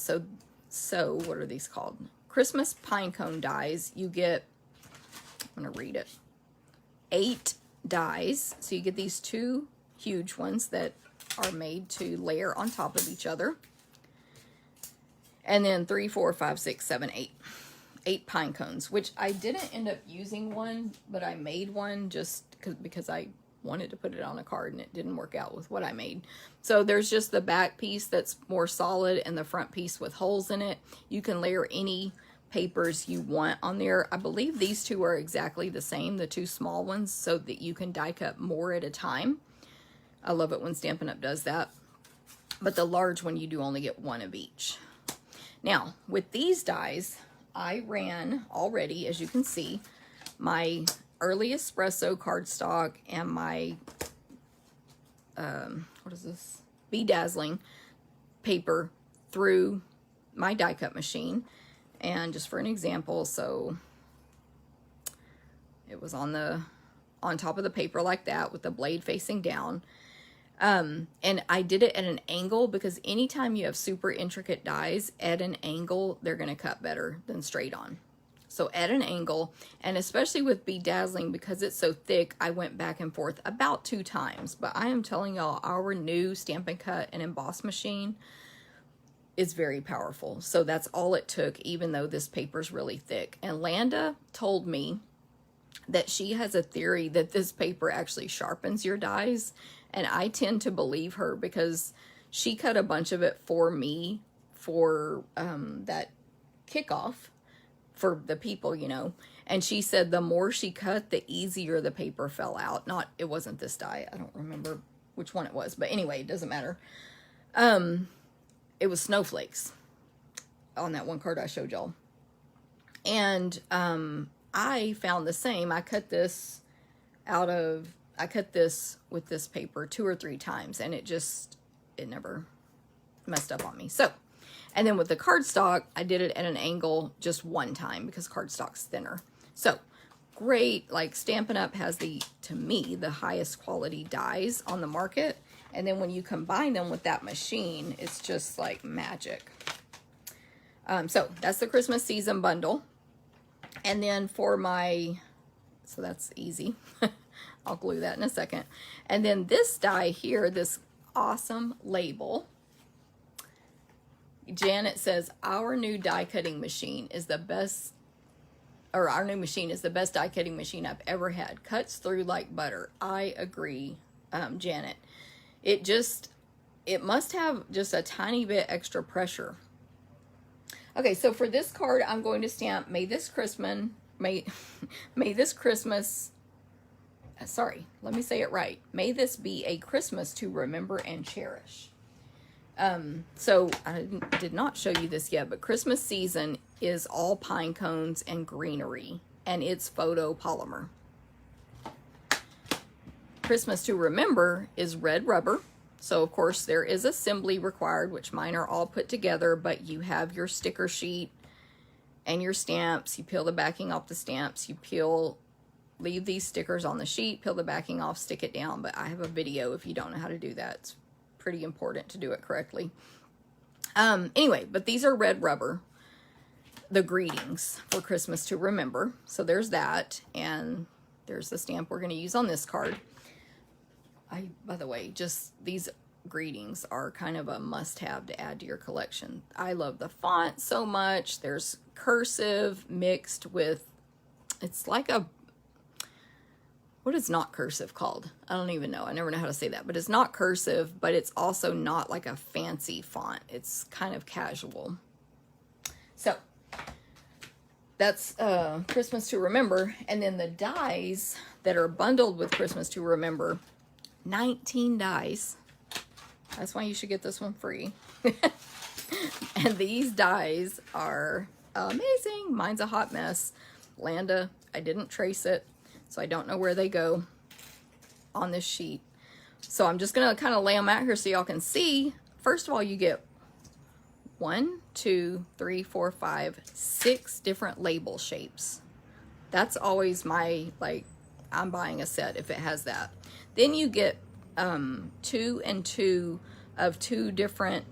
So what are these called? Christmas Pinecone dies. You get, I'm going to read it, 8 dies. So you get these 2 huge ones that are made to layer on top of each other. And then 3, 4, 5, 6, 7, 8. 8 pine cones, which I didn't end up using one, but I made one just because I wanted to put it on a card, and it didn't work out with what I made. So there's just the back piece that's more solid and the front piece with holes in it. You can layer any papers you want on there. I believe these 2 are exactly the same, the 2 small ones, so that you can die cut more at a time. I love it when Stampin' Up! Does that. But the large one, you do only get 1 of each. Now, with these dies, I ran already, as you can see, my early espresso cardstock and my, what is this? Bedazzling paper through my die cut machine. And just for an example, so it was on top of the paper like that with the blade facing down. And I did it at an angle because anytime you have super intricate dies at an angle, they're going to cut better than straight on. So at an angle, and especially with bedazzling, because it's so thick, I went back and forth about 2 times. But I am telling y'all, our new Stampin' Cut and Emboss machine is very powerful. So that's all it took, even though this paper's really thick. And Landa told me that she has a theory that this paper actually sharpens your dies. And I tend to believe her because she cut a bunch of it for me for that kickoff for the people, you know. And she said the more she cut, the easier the paper fell out. It wasn't this die. I don't remember which one it was. But anyway, it doesn't matter. It was snowflakes on that one card I showed y'all. And I found the same. I cut this with this paper 2 or 3 times, and it never messed up on me. So, and then with the cardstock, I did it at an angle just 1 time because cardstock's thinner. So, great, like Stampin' Up! Has to me, the highest quality dies on the market. And then when you combine them with that machine, it's just like magic. So that's the Christmas season bundle. And then for so that's easy. I'll glue that in a second. And then this die here, this awesome label. Janet says, our new die cutting machine is the best, or our new machine is the best die cutting machine I've ever had. Cuts through like butter. I agree, Janet. It must have just a tiny bit extra pressure. Okay, so for this card, I'm going to stamp, may this Christmas, sorry, let me say it right. May this be a Christmas to remember and cherish. So I did not show you this yet, but Christmas season is all pine cones and greenery, and it's photopolymer. Christmas to remember is red rubber. So of course there is assembly required, which mine are all put together, but you have your sticker sheet and your stamps. You peel the backing off the stamps. Leave these stickers on the sheet, peel the backing off, stick it down. But I have a video if you don't know how to do that. It's pretty important to do it correctly. Anyway, but these are red rubber, the greetings for Christmas to remember. So there's that, and there's the stamp we're going to use on this card. By the way, just these greetings are kind of a must-have to add to your collection. I love the font so much. There's cursive mixed with, it's like what is not cursive called? I don't even know. I never know how to say that, but it's not cursive, but it's also not like a fancy font. It's kind of casual. So that's Christmas to Remember. And then the dies that are bundled with Christmas to Remember, 19 dies. That's why you should get this one free. And these dies are amazing. Mine's a hot mess. Landa, I didn't trace it, so I don't know where they go on this sheet. So I'm just going to kind of lay them out here so y'all can see. First of all, you get 1, 2, 3, 4, 5, 6 different label shapes. That's always my, like, I'm buying a set if it has that. Then you get 2 and 2 of 2 different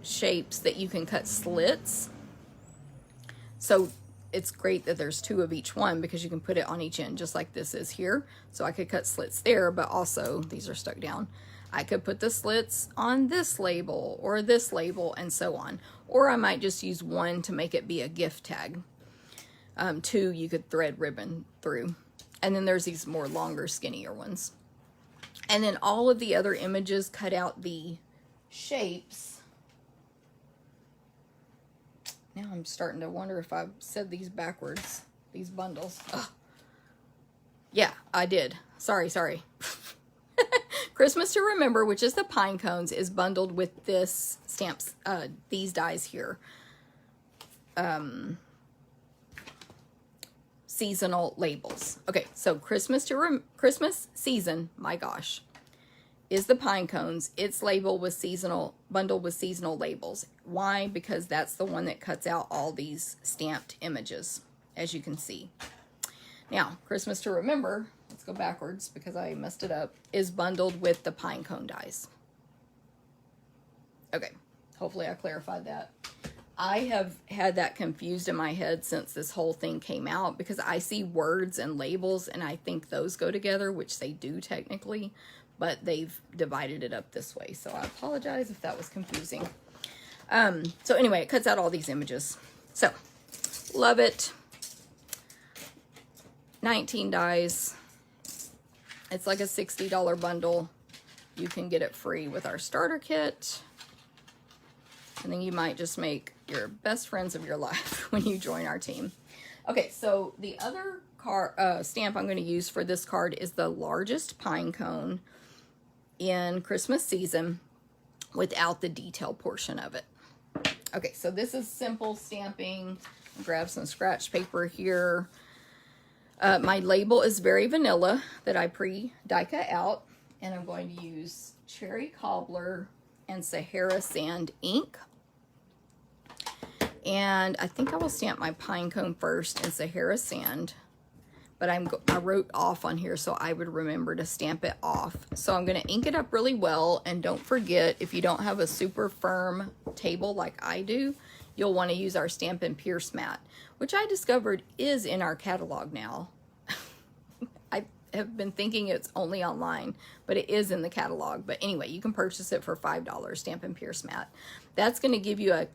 shapes that you can cut slits. So it's great that there's 2 of each one because you can put it on each end just like this is here. So I could cut slits there, but also these are stuck down. I could put the slits on this label or this label and so on. Or I might just use 1 to make it be a gift tag. 2 you could thread ribbon through. And then there's these more longer, skinnier ones. And then all of the other images cut out the shapes. Now I'm starting to wonder if I've said these backwards, these bundles. Ugh. Yeah, I did. Sorry. Christmas to Remember, which is the pine cones, is bundled with this stamps, these dies here. Seasonal labels. Okay, so Christmas season, my gosh, is the pine cones. It's labeled with bundled with seasonal labels. Why? Because that's the one that cuts out all these stamped images, as you can see. Now, Christmas to Remember, let's go backwards because I messed it up, is bundled with the pine cone dies. Okay, hopefully I clarified that. I have had that confused in my head since this whole thing came out because I see words and labels and I think those go together, which they do technically, but they've divided it up this way. So I apologize if that was confusing. So anyway, it cuts out all these images. So, love it. 19 dies. It's like a $60 bundle. You can get it free with our starter kit. And then you might just make your best friends of your life when you join our team. Okay, so the other stamp I'm going to use for this card is the largest pine cone in Christmas season without the detail portion of it. Okay, so this is simple stamping. Grab some scratch paper here. My label is very vanilla that I pre-die cut out, and I'm going to use Cherry Cobbler and Sahara Sand ink. And I think I will stamp my pine cone first in Sahara Sand, but I wrote off on here so I would remember to stamp it off. So I'm going to ink it up really well, and don't forget, if you don't have a super firm table like I do, you'll want to use our Stampin' Pierce mat, which I discovered is in our catalog now. I have been thinking it's only online, but it is in the catalog. But anyway, you can purchase it for $5, Stampin' Pierce mat. That's going to give you a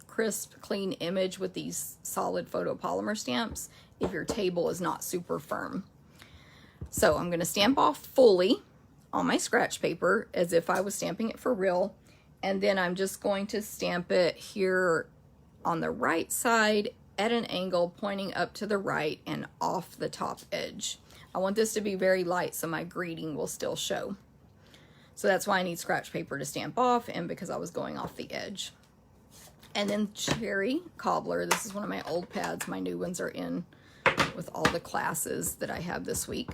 crisp, clean image with these solid photopolymer stamps if your table is not super firm. So I'm going to stamp off fully on my scratch paper as if I was stamping it for real. And then I'm just going to stamp it here on the right side at an angle pointing up to the right and off the top edge. I want this to be very light so my greeting will still show. So that's why I need scratch paper to stamp off, and because I was going off the edge. And then Cherry Cobbler, this is one of my old pads. My new ones are in with all the classes that I have this week.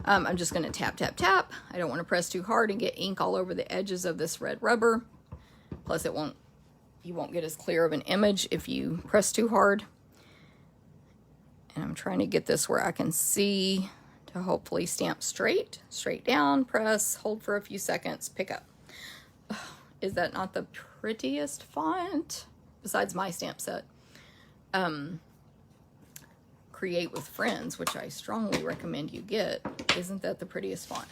I'm just going to tap, tap, tap. I don't want to press too hard and get ink all over the edges of this red rubber. Plus you won't get as clear of an image if you press too hard. And I'm trying to get this where I can see to hopefully stamp straight down, press, hold for a few seconds, pick up. Is that not the prettiest font? Besides my stamp set. Create with Friends, which I strongly recommend you get. Isn't that the prettiest font?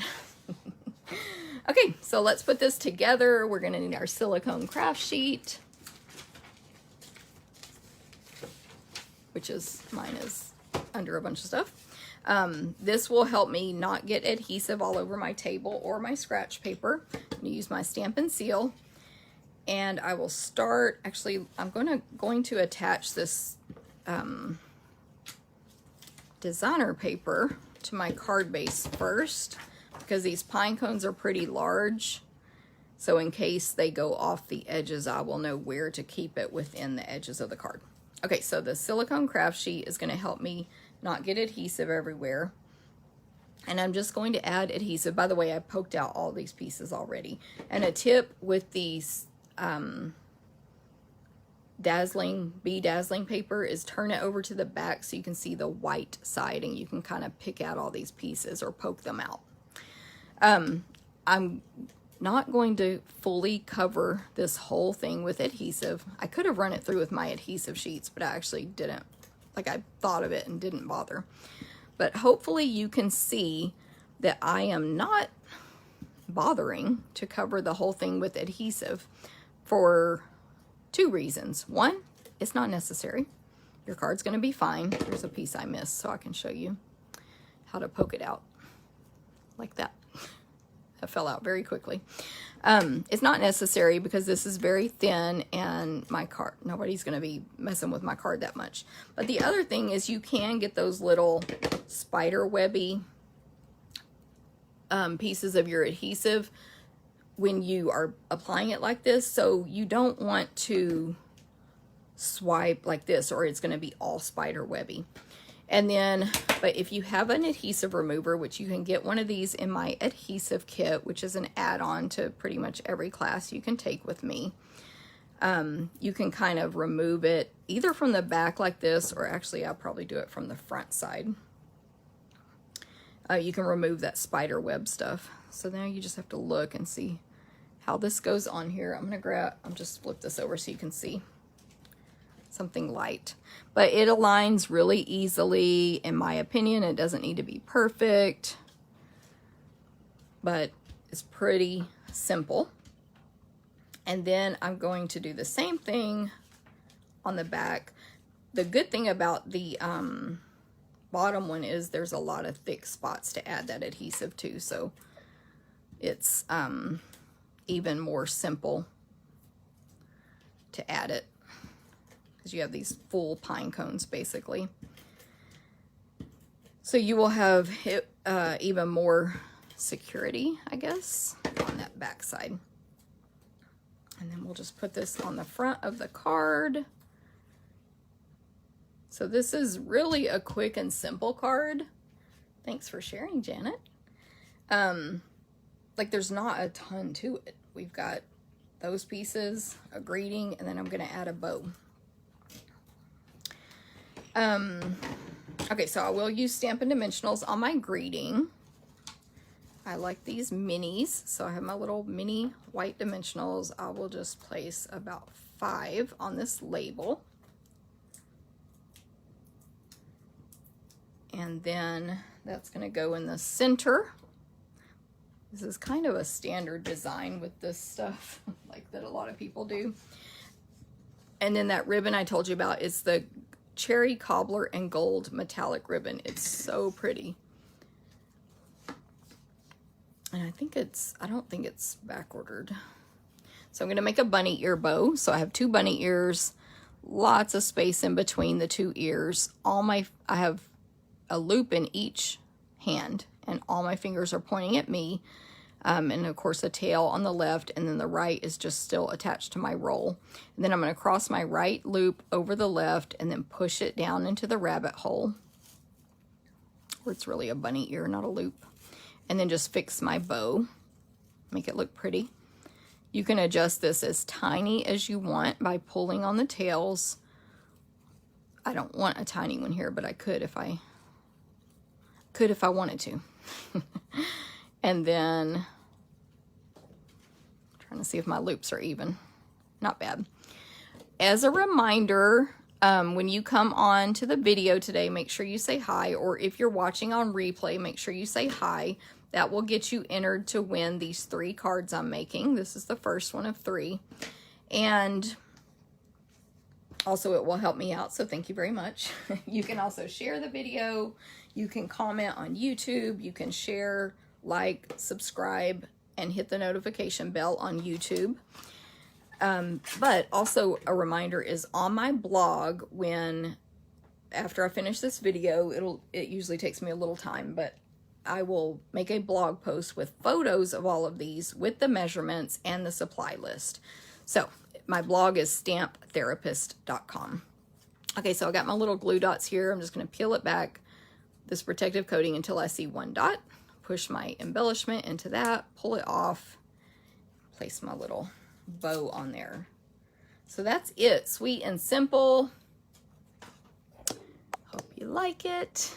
Okay, so let's put this together. We're gonna need our silicone craft sheet, which is, mine is under a bunch of stuff. This will help me not get adhesive all over my table or my scratch paper. I'm going to use my Stampin' Seal. And I will start, actually, I'm going to attach this designer paper to my card base first, because these pine cones are pretty large. So in case they go off the edges, I will know where to keep it within the edges of the card. Okay, so the silicone craft sheet is going to help me not get adhesive everywhere. And I'm just going to add adhesive. By the way, I poked out all these pieces already. And a tip with these bedazzling paper is turn it over to the back so you can see the white side, and you can kind of pick out all these pieces or poke them out. I'm not going to fully cover this whole thing with adhesive. I could have run it through with my adhesive sheets, but I actually didn't. Like, I thought of it and didn't bother. But hopefully you can see that I am not bothering to cover the whole thing with adhesive for two reasons. One, it's not necessary. Your card's going to be fine. There's a piece I missed, so I can show you how to poke it out like that. That fell out very quickly. It's not necessary because this is very thin, and my card, nobody's going to be messing with my card that much. But the other thing is you can get those little spider webby pieces of your adhesive when you are applying it like this. So you don't want to swipe like this, or it's going to be all spider webby. And then, but if you have an adhesive remover, which you can get one of these in my adhesive kit, which is an add-on to pretty much every class you can take with me, you can kind of remove it either from the back like this, or actually I'll probably do it from the front side. You can remove that spider web stuff. So now you just have to look and see how this goes on here. I'm just flip this over so you can see something light, but it aligns really easily. In my opinion, it doesn't need to be perfect, but it's pretty simple. And then I'm going to do the same thing on the back. The good thing about the bottom one is there's a lot of thick spots to add that adhesive to, so it's even more simple to add it, because you have these full pine cones basically. So you will have even more security, I guess, on that back side. And then we'll just put this on the front of the card. So this is really a quick and simple card. Thanks for sharing, Janet. Like, there's not a ton to it. We've got those pieces, a greeting, and then I'm going to add a bow. Okay, so I will use Stampin' Dimensionals on my greeting. I like these minis, so I have my little mini white dimensionals. I will just place about 5 on this label. And then that's going to go in the center. This is kind of a standard design with this stuff, like that a lot of people do. And then that ribbon I told you about is the Cherry Cobbler and Gold metallic ribbon. It's so pretty. And I don't think it's back ordered. So I'm going to make a bunny ear bow. So I have 2 bunny ears, lots of space in between the 2 ears. I have a loop in each hand, and all my fingers are pointing at me. And of course a tail on the left, and then the right is just still attached to my roll. And then I'm going to cross my right loop over the left and then push it down into the rabbit hole, where it's really a bunny ear, not a loop. And then just fix my bow, make it look pretty. You can adjust this as tiny as you want by pulling on the tails. I don't want a tiny one here, but I could if I wanted to. And then trying to see if my loops are even. Not bad. As a reminder, when you come on to the video today, make sure you say hi, or if you're watching on replay, make sure you say hi. That will get you entered to win these 3 cards I'm making. This is the first one of 3. And Also, it will help me out, so thank you very much. You can also share the video. You can comment on YouTube. You can share, like, subscribe, and hit the notification bell on YouTube. But also a reminder is on my blog, after I finish this video, it usually takes me a little time, but I will make a blog post with photos of all of these with the measurements and the supply list. So my blog is stamptherapist.com. Okay, so I got my little glue dots here. I'm just going to peel it back, this protective coating, until I see one dot. Push my embellishment into that, pull it off, place my little bow on there. So that's it. Sweet and simple. Hope you like it.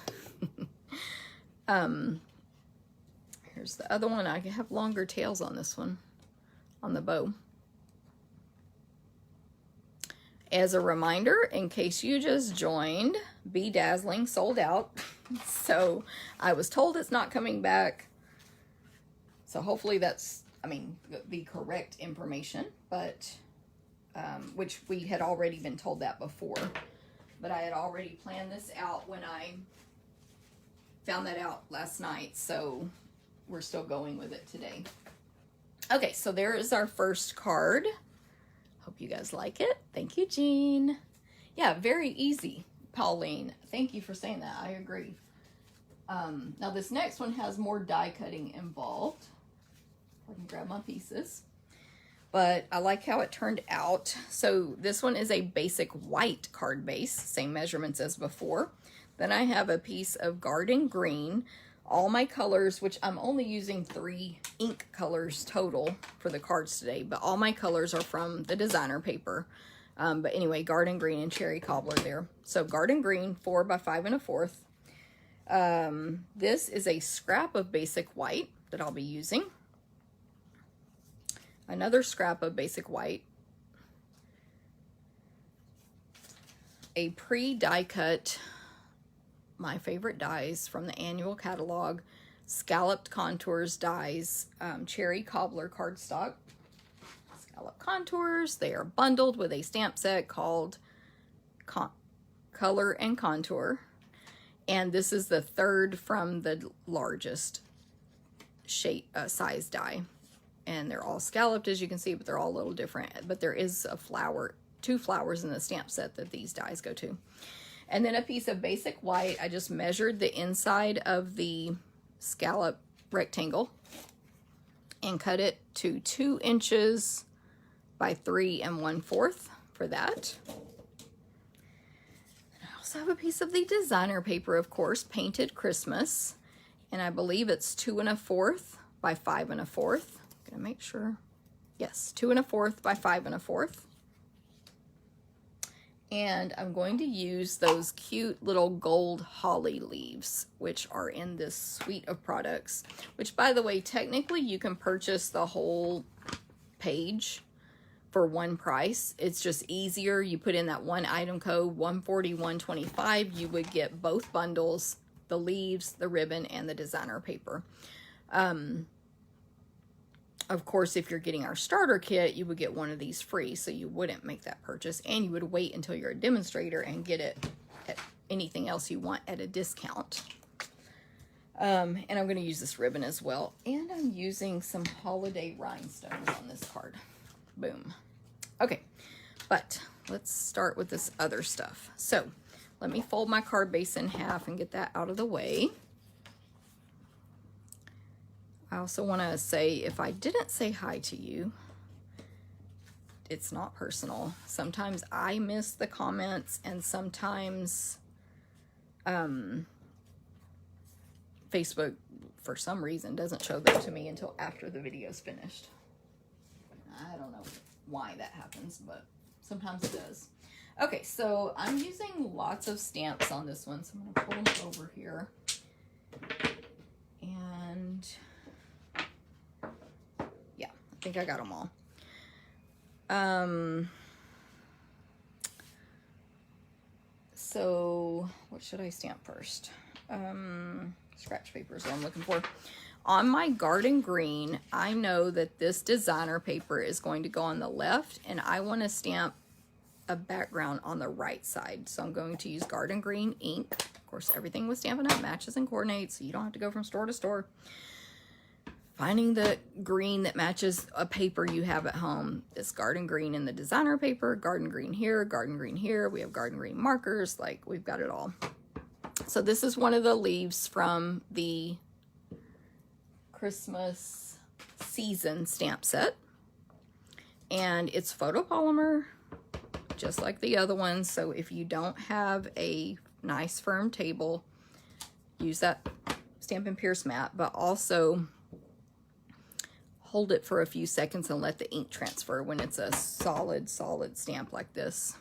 Here's the other one. I have longer tails on this one, on the bow. As a reminder, in case you just joined, Be Dazzling sold out. So I was told it's not coming back. So hopefully that's, the correct information, but, which we had already been told that before. But I had already planned this out when I found that out last night, so we're still going with it today. Okay, so there is our first card. Hope you guys like it. Thank you, Jean. Yeah, very easy, Pauline. Thank you for saying that. I agree. Now this next one has more die cutting involved. I can grab my pieces. But I like how it turned out. So this one is a basic white card base, same measurements as before. Then I have a piece of garden green. All my colors, which I'm only using 3 ink colors total for the cards today, but all my colors are from the designer paper. But anyway, garden green and cherry cobbler there. So garden green, 4 by 5 1/4. This is a scrap of basic white that I'll be using. Another scrap of basic white. A pre-die cut, my favorite dies from the annual catalog, Scalloped Contours dies, cherry cobbler cardstock. Scallop contours. They are bundled with a stamp set called Color and Contour. And this is the 3rd from the largest shape size die. And they're all scalloped, as you can see, but they're all a little different. But there is a flower, 2 flowers in the stamp set that these dies go to. And then a piece of basic white. I just measured the inside of the scallop rectangle and cut it to 2 inches by 3 1/4 for that. And I also have a piece of the designer paper, of course, Painted Christmas. And I believe it's 2 1/4 by 5 1/4. I'm gonna make sure. Yes, 2 1/4 by 5 1/4. And I'm going to use those cute little gold holly leaves, which are in this suite of products, which, by the way, technically you can purchase the whole page for one price. It's just easier. You put in that one item code, 141.25. You would get both bundles, the leaves, the ribbon, and the designer paper. Of course, if you're getting our starter kit, you would get one of these free, so you wouldn't make that purchase, and you would wait until you're a demonstrator and get it at anything else you want at a discount. And I'm going to use this ribbon as well, and I'm using some holiday rhinestones on this card. Boom. Okay, but let's start with this other stuff. So let me fold my card base in half and get that out of the way. I also want to say, if I didn't say hi to you, it's not personal. Sometimes I miss the comments, and sometimes Facebook, for some reason, doesn't show them to me until after the video's finished. I don't know why that happens, but sometimes it does. Okay, so I'm using lots of stamps on this one, so I'm going to pull them over here. And yeah, I think I got them all. So what should I stamp first? Scratch paper is what I'm looking for. On my garden green, I know that this designer paper is going to go on the left, and I want to stamp a background on the right side. So I'm going to use Garden Green ink. Of course, everything with Stampin' Up! Matches and coordinates, so you don't have to go from store to store. Finding the green that matches a paper you have at home. It's Garden Green in the designer paper, Garden Green here, Garden Green here. We have Garden Green markers, like we've got it all. So this is one of the leaves from the Christmas season stamp set. And it's photopolymer, just like the other ones. So if you don't have a nice firm table, use that Stampin' Pierce mat, but also hold it for a few seconds and let the ink transfer when it's a solid stamp like this.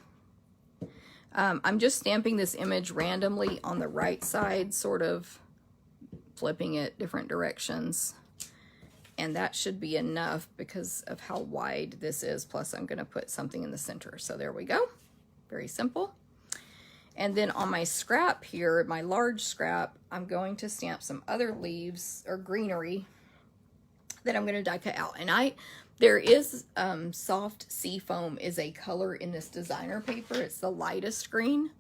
I'm just stamping this image randomly on the right side, sort of flipping it different directions. And that should be enough because of how wide this is. Plus I'm gonna put something in the center. So there we go, very simple. And then on my scrap here, my large scrap, I'm going to stamp some other leaves or greenery that I'm going to die cut out. And there is soft sea foam is a color in this designer paper. It's the lightest green.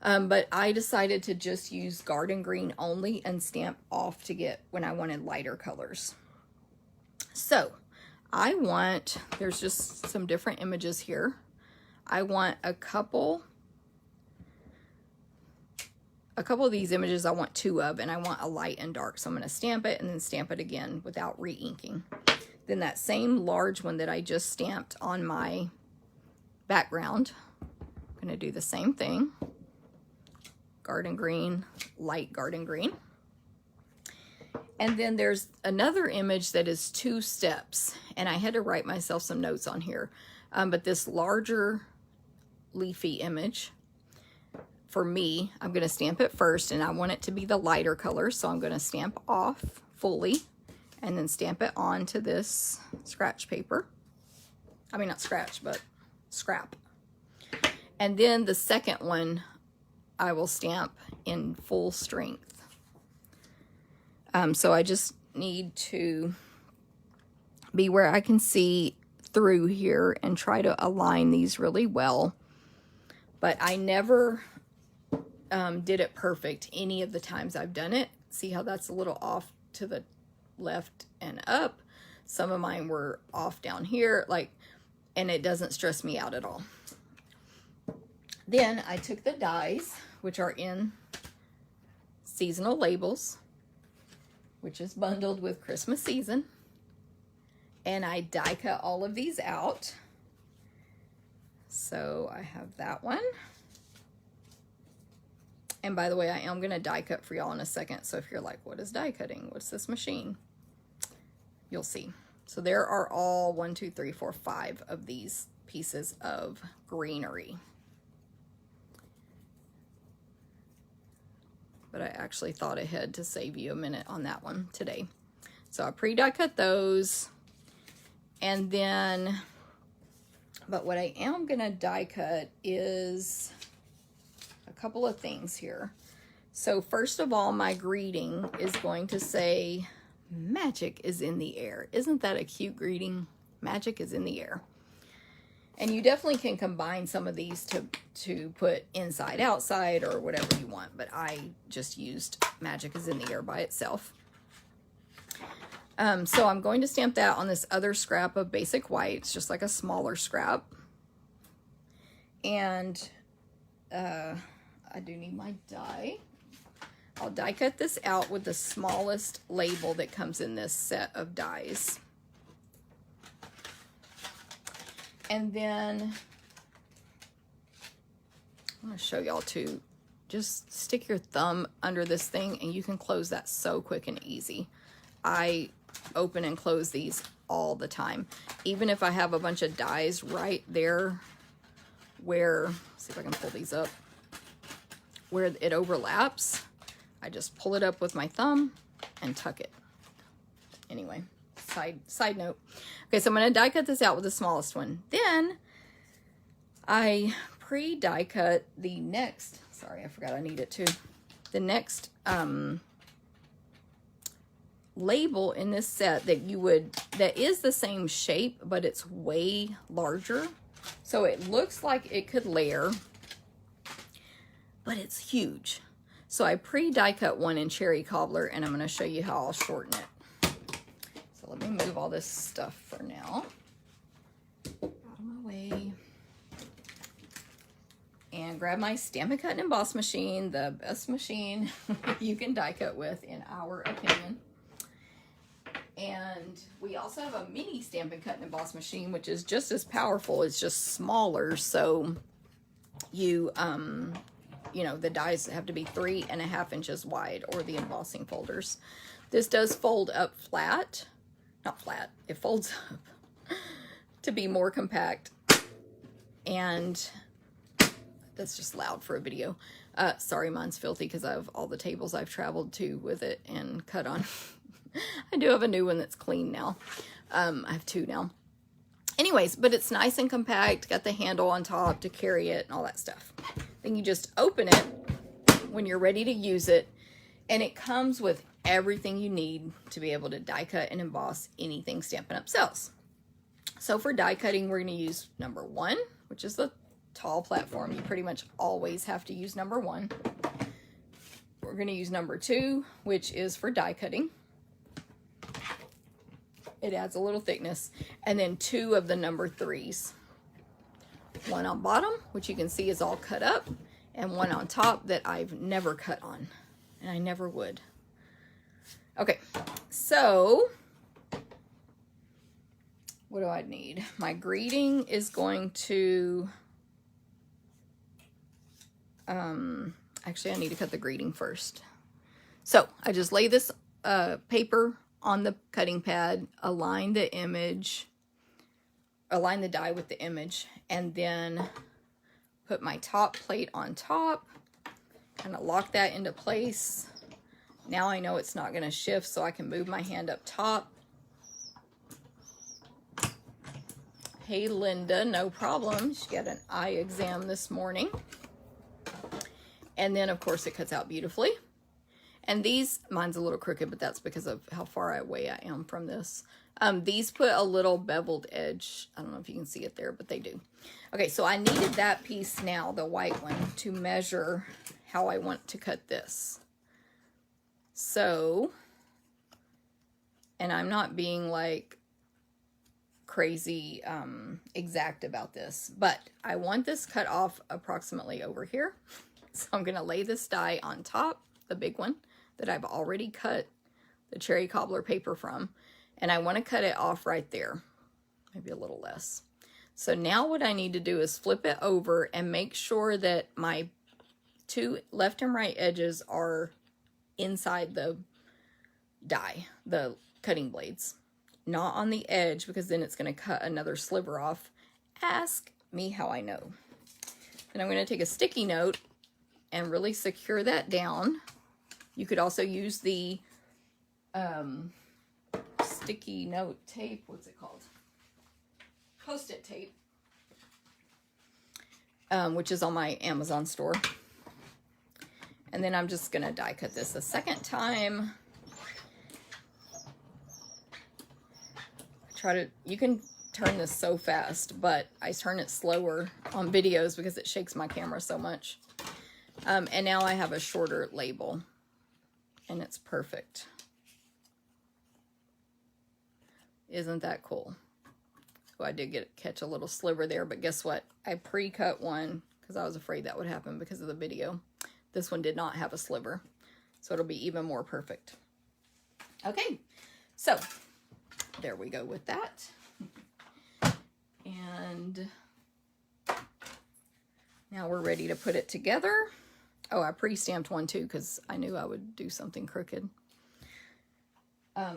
But I decided to just use Garden Green only and stamp off to get when I wanted lighter colors. So there's just some different images here. I want a couple of these images I want 2 of, and I want a light and dark. So I'm going to stamp it and then stamp it again without re-inking. Then that same large one that I just stamped on my background, I'm going to do the same thing. Garden Green, light Garden Green. And then there's another image that is 2 steps, and I had to write myself some notes on here. But this larger leafy image, for me, I'm going to stamp it first, and I want it to be the lighter color, so I'm going to stamp off fully and then stamp it onto this scratch paper. I mean, not scratch, but scrap. And then the second one, I will stamp in full strength. So I just need to be where I can see through here and try to align these really well. But I never did it perfect any of the times I've done it. See how that's a little off to the left and up. Some of mine were off down here, and it doesn't stress me out at all. Then I took the dies, which are in seasonal labels, which is bundled with Christmas season, and I die cut all of these out. So I have that one. And by the way, I am going to die cut for y'all in a second. So if you're like, what is die cutting? What's this machine? You'll see. So there are all 1, 2, 3, 4, 5 of these pieces of greenery. But I actually thought ahead to save you a minute on that one today. So I pre-die cut those. And then, but what I am going to die cut is a couple of things here. So first of all, my greeting is going to say, magic is in the air. Isn't that a cute greeting? Magic is in the air. And you definitely can combine some of these to put inside, outside, or whatever you want. But I just used magic is in the air by itself. So I'm going to stamp that on this other scrap of basic white. It's just like a smaller scrap. And I do need my die. I'll die cut this out with the smallest label that comes in this set of dies. And then I'm going to show y'all too. Just stick your thumb under this thing and you can close that so quick and easy. I open and close these all the time. Even if I have a bunch of dies right there where, see if I can pull these up, where it overlaps, I just pull it up with my thumb and tuck it. Anyway, side note. Okay, so I'm going to die cut this out with the smallest one. Then I pre-die cut the next, sorry, I forgot I need it too. The next label in this set that is the same shape, but it's way larger. So it looks like it could layer, but it's huge. So I pre-die cut one in cherry cobbler, and I'm going to show you how I'll shorten it. So let me move all this stuff for now out of my way. And grab my Stampin' Cut and Emboss machine, the best machine you can die cut with, in our opinion. And we also have a mini Stampin' Cut and Emboss machine, which is just as powerful. It's just smaller, so you know, the dies have to be 3.5 inches wide, or the embossing folders. This does fold up flat, not flat, it folds up to be more compact, and that's just loud for a video. Sorry, mine's filthy because I have all the tables I've traveled to with it and cut on. I do have a new one that's clean now. I have 2 now. Anyways, but it's nice and compact, got the handle on top to carry it and all that stuff. Then you just open it when you're ready to use it, and it comes with everything you need to be able to die cut and emboss anything Stampin' Up sells. So for die cutting, we're going to use number 1, which is the tall platform. You pretty much always have to use number 1. We're going to use number 2, which is for die cutting. It adds a little thickness. And then 2 of the number 3s. 1 on bottom, which you can see is all cut up, and 1 on top that I've never cut on, and I never would. Okay, so what do I need? My greeting is going to, actually I need to cut the greeting first. So I just lay this paper on the cutting pad, align the image, align the die with the image, and then put my top plate on top, kind of lock that into place. Now I know it's not going to shift, so I can move my hand up top. Hey Linda, no problem. She got an eye exam this morning. And then of course it cuts out beautifully. And these, mine's a little crooked, but that's because of how far away I am from this. These put a little beveled edge. I don't know if you can see it there, but they do. Okay, so I needed that piece now, the white one, to measure how I want to cut this. So, and I'm not being like crazy exact about this, but I want this cut off approximately over here. So I'm going to lay this die on top, the big one, that I've already cut the cherry cobbler paper from, and I want to cut it off right there, maybe a little less. So now what I need to do is flip it over and make sure that my 2 left and right edges are inside the die, the cutting blades, not on the edge, because then it's going to cut another sliver off. Ask me how I know. Then I'm going to take a sticky note and really secure that down. You could also use the sticky note tape. What's it called? Post-it tape, which is on my Amazon store. And then I'm just going to die cut this a second time. You can turn this so fast, but I turn it slower on videos because it shakes my camera so much. And now I have a shorter label, and it's perfect. Isn't that cool? So I did catch a little sliver there, but guess what? I pre-cut one because I was afraid that would happen because of the video. This one did not have a sliver, so it'll be even more perfect. Okay, so there we go with that. And now we're ready to put it together. Oh, I pre-stamped one too because I knew I would do something crooked.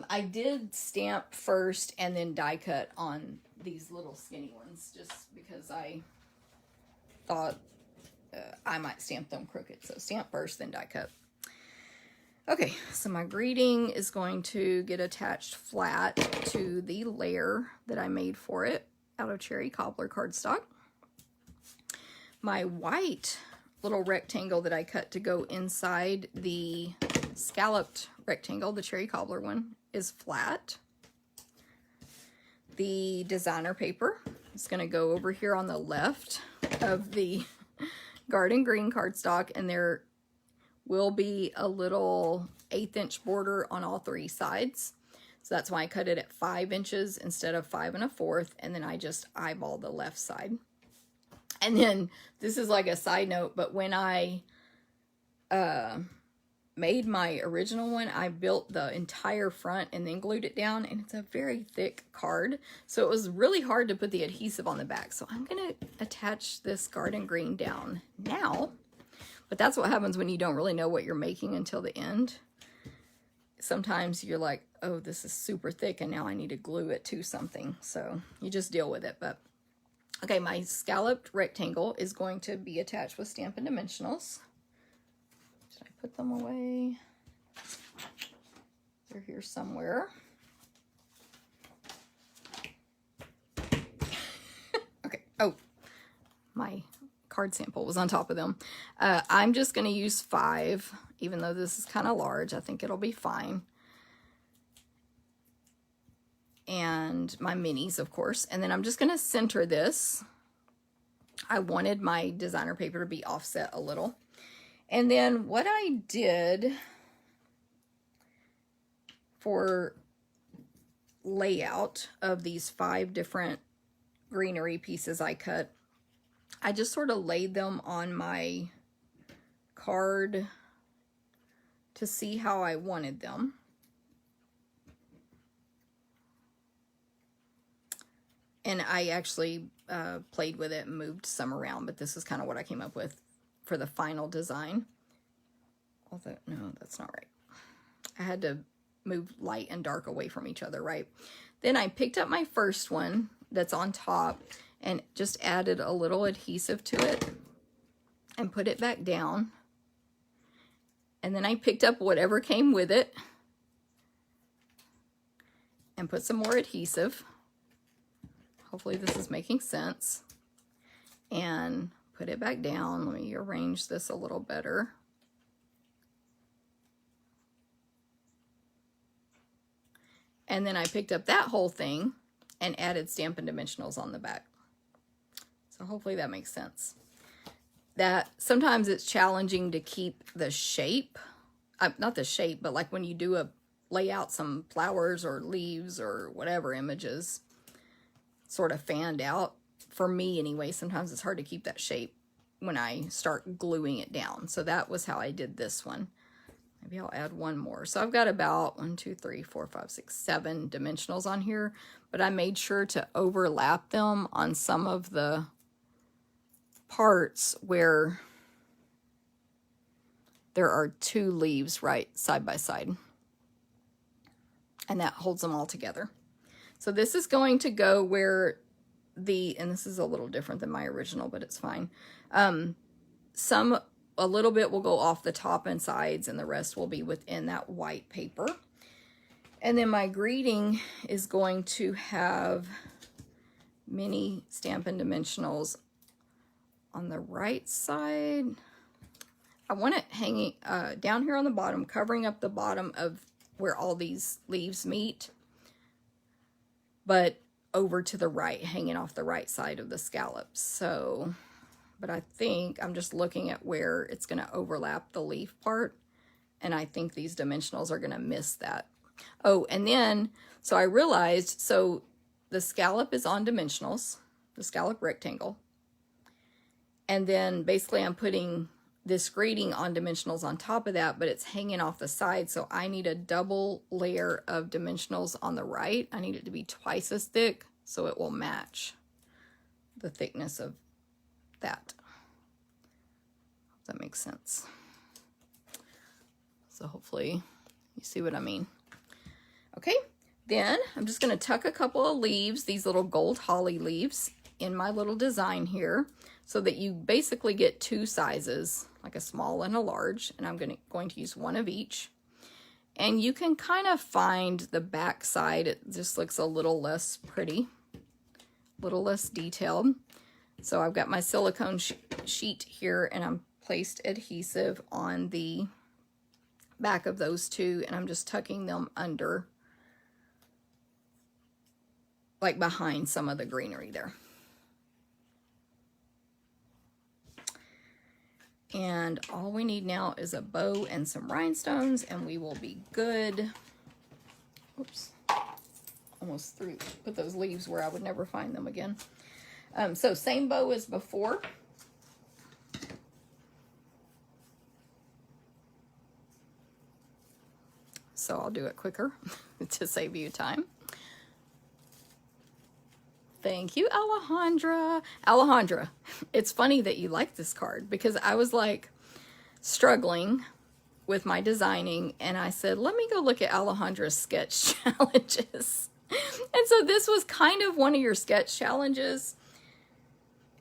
I did stamp first and then die cut on these little skinny ones just because I thought I might stamp them crooked. So stamp first, then die cut. Okay, so my greeting is going to get attached flat to the layer that I made for it out of cherry cobbler cardstock. My white little rectangle that I cut to go inside the scalloped rectangle, the cherry cobbler one, is flat. The designer paper It's going to go over here on the left of the garden green cardstock, and there will be a little 1/8 inch border on all 3 sides. So that's why I cut it at 5 inches instead of 5 1/4, and then I just eyeball the left side. And then this is like a side note, but when I made my original one, I built the entire front and then glued it down, and it's a very thick card, so it was really hard to put the adhesive on the back. So I'm gonna attach this garden green down now, but that's what happens when you don't really know what you're making until the end. Sometimes you're like, oh, this is super thick and now I need to glue it to something, so you just deal with it. But okay, my scalloped rectangle is going to be attached with Stampin' Dimensionals. Put them away. They're here somewhere. Okay. Oh, my card sample was on top of them. I'm just going to use 5, even though this is kind of large. I think it'll be fine. And my minis, of course. And then I'm just going to center this. I wanted my designer paper to be offset a little. And then what I did for layout of these 5 different greenery pieces I cut, I just sort of laid them on my card to see how I wanted them. And I actually played with it and moved some around, but this is kind of what I came up with for the final design. Although, no, that's not right. I had to move light and dark away from each other, right? Then I picked up my first one that's on top and just added a little adhesive to it and put it back down. And then I picked up whatever came with it and put some more adhesive. Hopefully this is making sense. And put it back down. Let me arrange this a little better. And then I picked up that whole thing and added Stampin' Dimensionals on the back. So hopefully that makes sense. That sometimes it's challenging to keep the shape, not the shape, but like when you do lay out some flowers or leaves or whatever images sort of fanned out. For me anyway, sometimes it's hard to keep that shape when I start gluing it down. So that was how I did this one. Maybe I'll add one more. So I've got about 1, 2, 3, 4, 5, 6, 7 dimensionals on here, but I made sure to overlap them on some of the parts where there are 2 leaves right side by side. And that holds them all together. So this is going to go where and this is a little different than my original, but it's fine. A little bit will go off the top and sides, and the rest will be within that white paper. And then my greeting is going to have mini Stampin' Dimensionals on the right side. I want it hanging down here on the bottom, covering up the bottom of where all these leaves meet, but over to the right, hanging off the right side of the scallops. So, but I think I'm just looking at where it's going to overlap the leaf part, and I think these dimensionals are going to miss that. Oh, and then, so I realized, so the scallop is on dimensionals, the scallop rectangle, and then basically I'm putting this greeting on dimensionals on top of that, but it's hanging off the side, so I need a double layer of dimensionals on the right. I need it to be twice as thick so it will match the thickness of that. If that makes sense. So hopefully you see what I mean. Okay, then I'm just going to tuck a couple of leaves, these little gold holly leaves, in my little design here, so that you basically get 2 sizes, like a small and a large, and I'm going to use one of each. And you can kind of find the back side, it just looks a little less pretty, a little less detailed. So I've got my silicone sheet here, and I'm placed adhesive on the back of those 2, and I'm just tucking them under, like behind some of the greenery there. And all we need now is a bow and some rhinestones, and we will be good. Oops, almost put those leaves where I would never find them again. So same bow as before. So I'll do it quicker to save you time. Thank you, Alejandra. Alejandra, it's funny that you like this card because I was like struggling with my designing and I said, let me go look at Alejandra's sketch challenges. And so this was kind of one of your sketch challenges.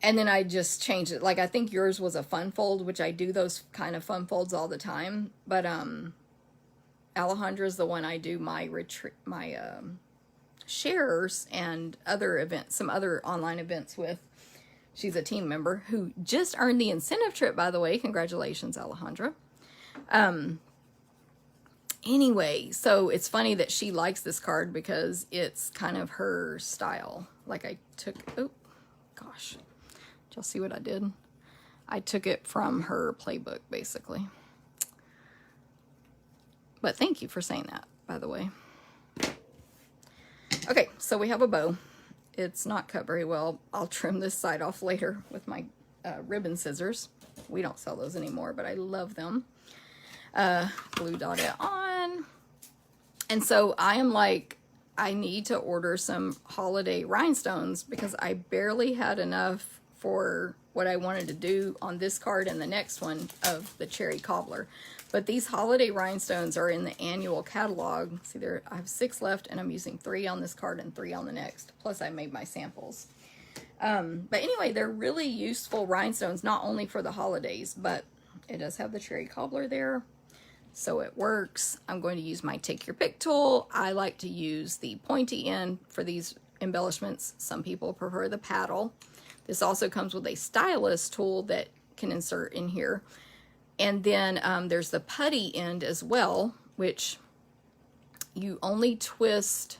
And then I just changed it. Like I think yours was a fun fold, which I do those kind of fun folds all the time. But Alejandra's the one I do my shares and other events, some other online events with. She's a team member who just earned the incentive trip, by the way. Congratulations, Alejandra. Anyway, so it's funny that she likes this card because it's kind of her style. Like I took, oh gosh, did y'all see what I did? I took it from her playbook, basically. But thank you for saying that, by the way. Okay, so we have a bow. It's not cut very well. I'll trim this side off later with my ribbon scissors. We don't sell those anymore, but I love them. Glue dot it on. And so I am like, I need to order some holiday rhinestones because I barely had enough for what I wanted to do on this card and the next one of the cherry cobbler. But these holiday rhinestones are in the annual catalog. See there, I have 6 left and I'm using 3 on this card and 3 on the next. Plus I made my samples. But anyway, they're really useful rhinestones, not only for the holidays, but it does have the cherry cobbler there. So it works. I'm going to use my take your pick tool. I like to use the pointy end for these embellishments. Some people prefer the paddle. This also comes with a stylus tool that can insert in here. And then there's the putty end as well, which you only twist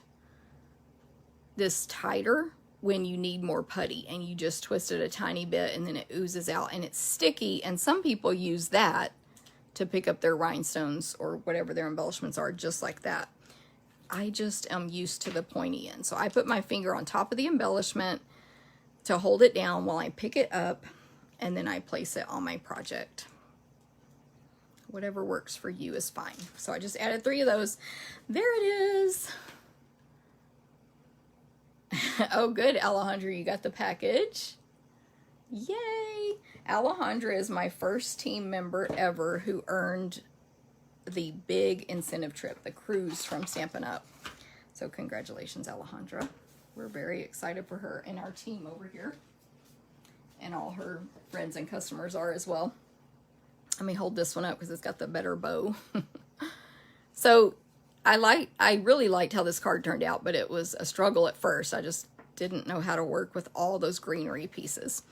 this tighter when you need more putty, and you just twist it a tiny bit and then it oozes out and it's sticky. And some people use that to pick up their rhinestones or whatever their embellishments are, just like that. I just am used to the pointy end. So I put my finger on top of the embellishment to hold it down while I pick it up, and then I place it on my project. Whatever works for you is fine. So I just added 3 of those. There it is. Oh, good, Alejandra, you got the package. Yay! Alejandra is my first team member ever who earned the big incentive trip, the cruise from Stampin' Up. So congratulations, Alejandra. We're very excited for her and our team over here. And all her friends and customers are as well. Let me hold this one up because it's got the better bow. So I really liked how this card turned out, but it was a struggle at first. I just didn't know how to work with all those greenery pieces.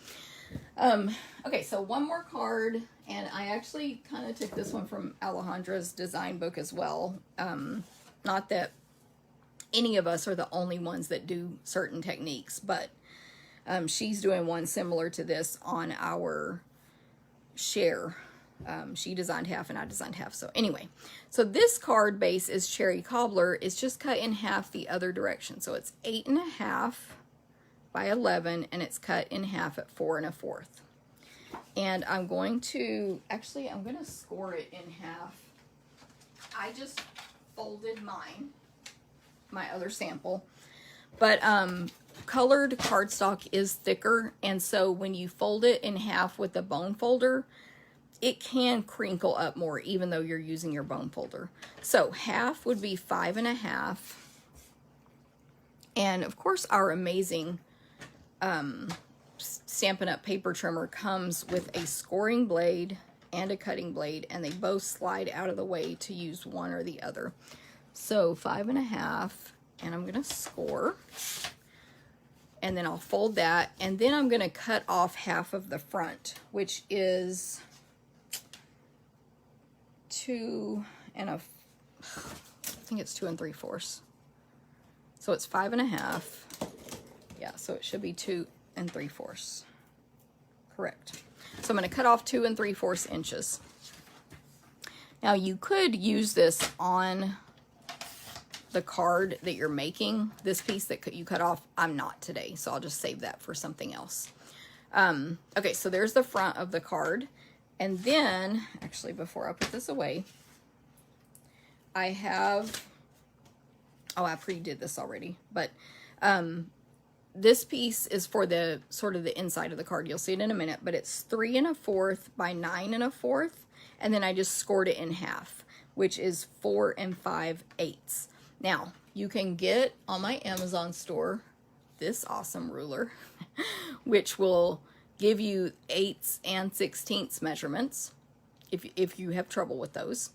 Okay, so one more card, and I actually kind of took this one from Alejandra's design book as well. Not that any of us are the only ones that do certain techniques, but she's doing one similar to this on our share. She designed half and I designed half. So anyway, so this card base is cherry cobbler. It's just cut in half the other direction. So it's 8.5 by 11, and it's cut in half at 4 1/4. And I'm going to, actually, I'm going to score it in half. I just folded mine, my other sample, but colored cardstock is thicker, and so when you fold it in half with the bone folder, it can crinkle up more even though you're using your bone folder. So half would be 5 1/2. And of course our amazing Stampin' Up paper trimmer comes with a scoring blade and a cutting blade, and they both slide out of the way to use one or the other. So 5 1/2, and I'm gonna score, and then I'll fold that, and then I'm gonna cut off half of the front, which is 2 3/4. I think it's 2 3/4. So it's 5 1/2. Yeah, so it should be 2 3/4. Correct. So I'm going to cut off 2 3/4 inches. Now you could use this on the card that you're making, this piece that you cut off. I'm not today, so I'll just save that for something else. Okay, so there's the front of the card. And then, actually, before I put this away, I have, oh, I pre-did this already, but this piece is for the sort of the inside of the card. You'll see it in a minute, but it's 3 1/4 by 9 1/4, and then I just scored it in half, which is 4 5/8. Now, you can get on my Amazon store this awesome ruler, which will give you 8ths and 16ths measurements if you have trouble with those.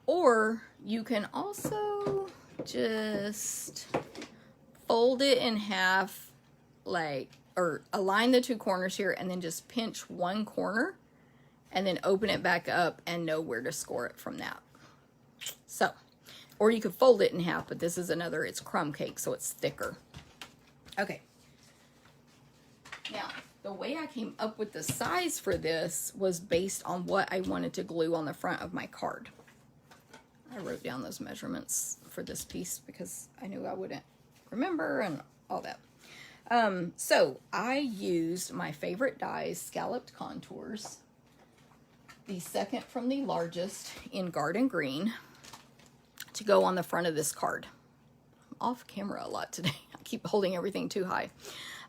Or you can also just fold it in half, like, or align the 2 corners here and then just pinch 1 corner and then open it back up and know where to score it from that. So, or you could fold it in half, but this is another, it's crumb cake, so it's thicker. Okay. Now, the way I came up with the size for this was based on what I wanted to glue on the front of my card. I wrote down those measurements for this piece because I knew I wouldn't remember and all that. So I used my favorite dies, Scalloped Contours, the second from the largest in Garden Green, to go on the front of this card. I'm off camera a lot today. I keep holding everything too high.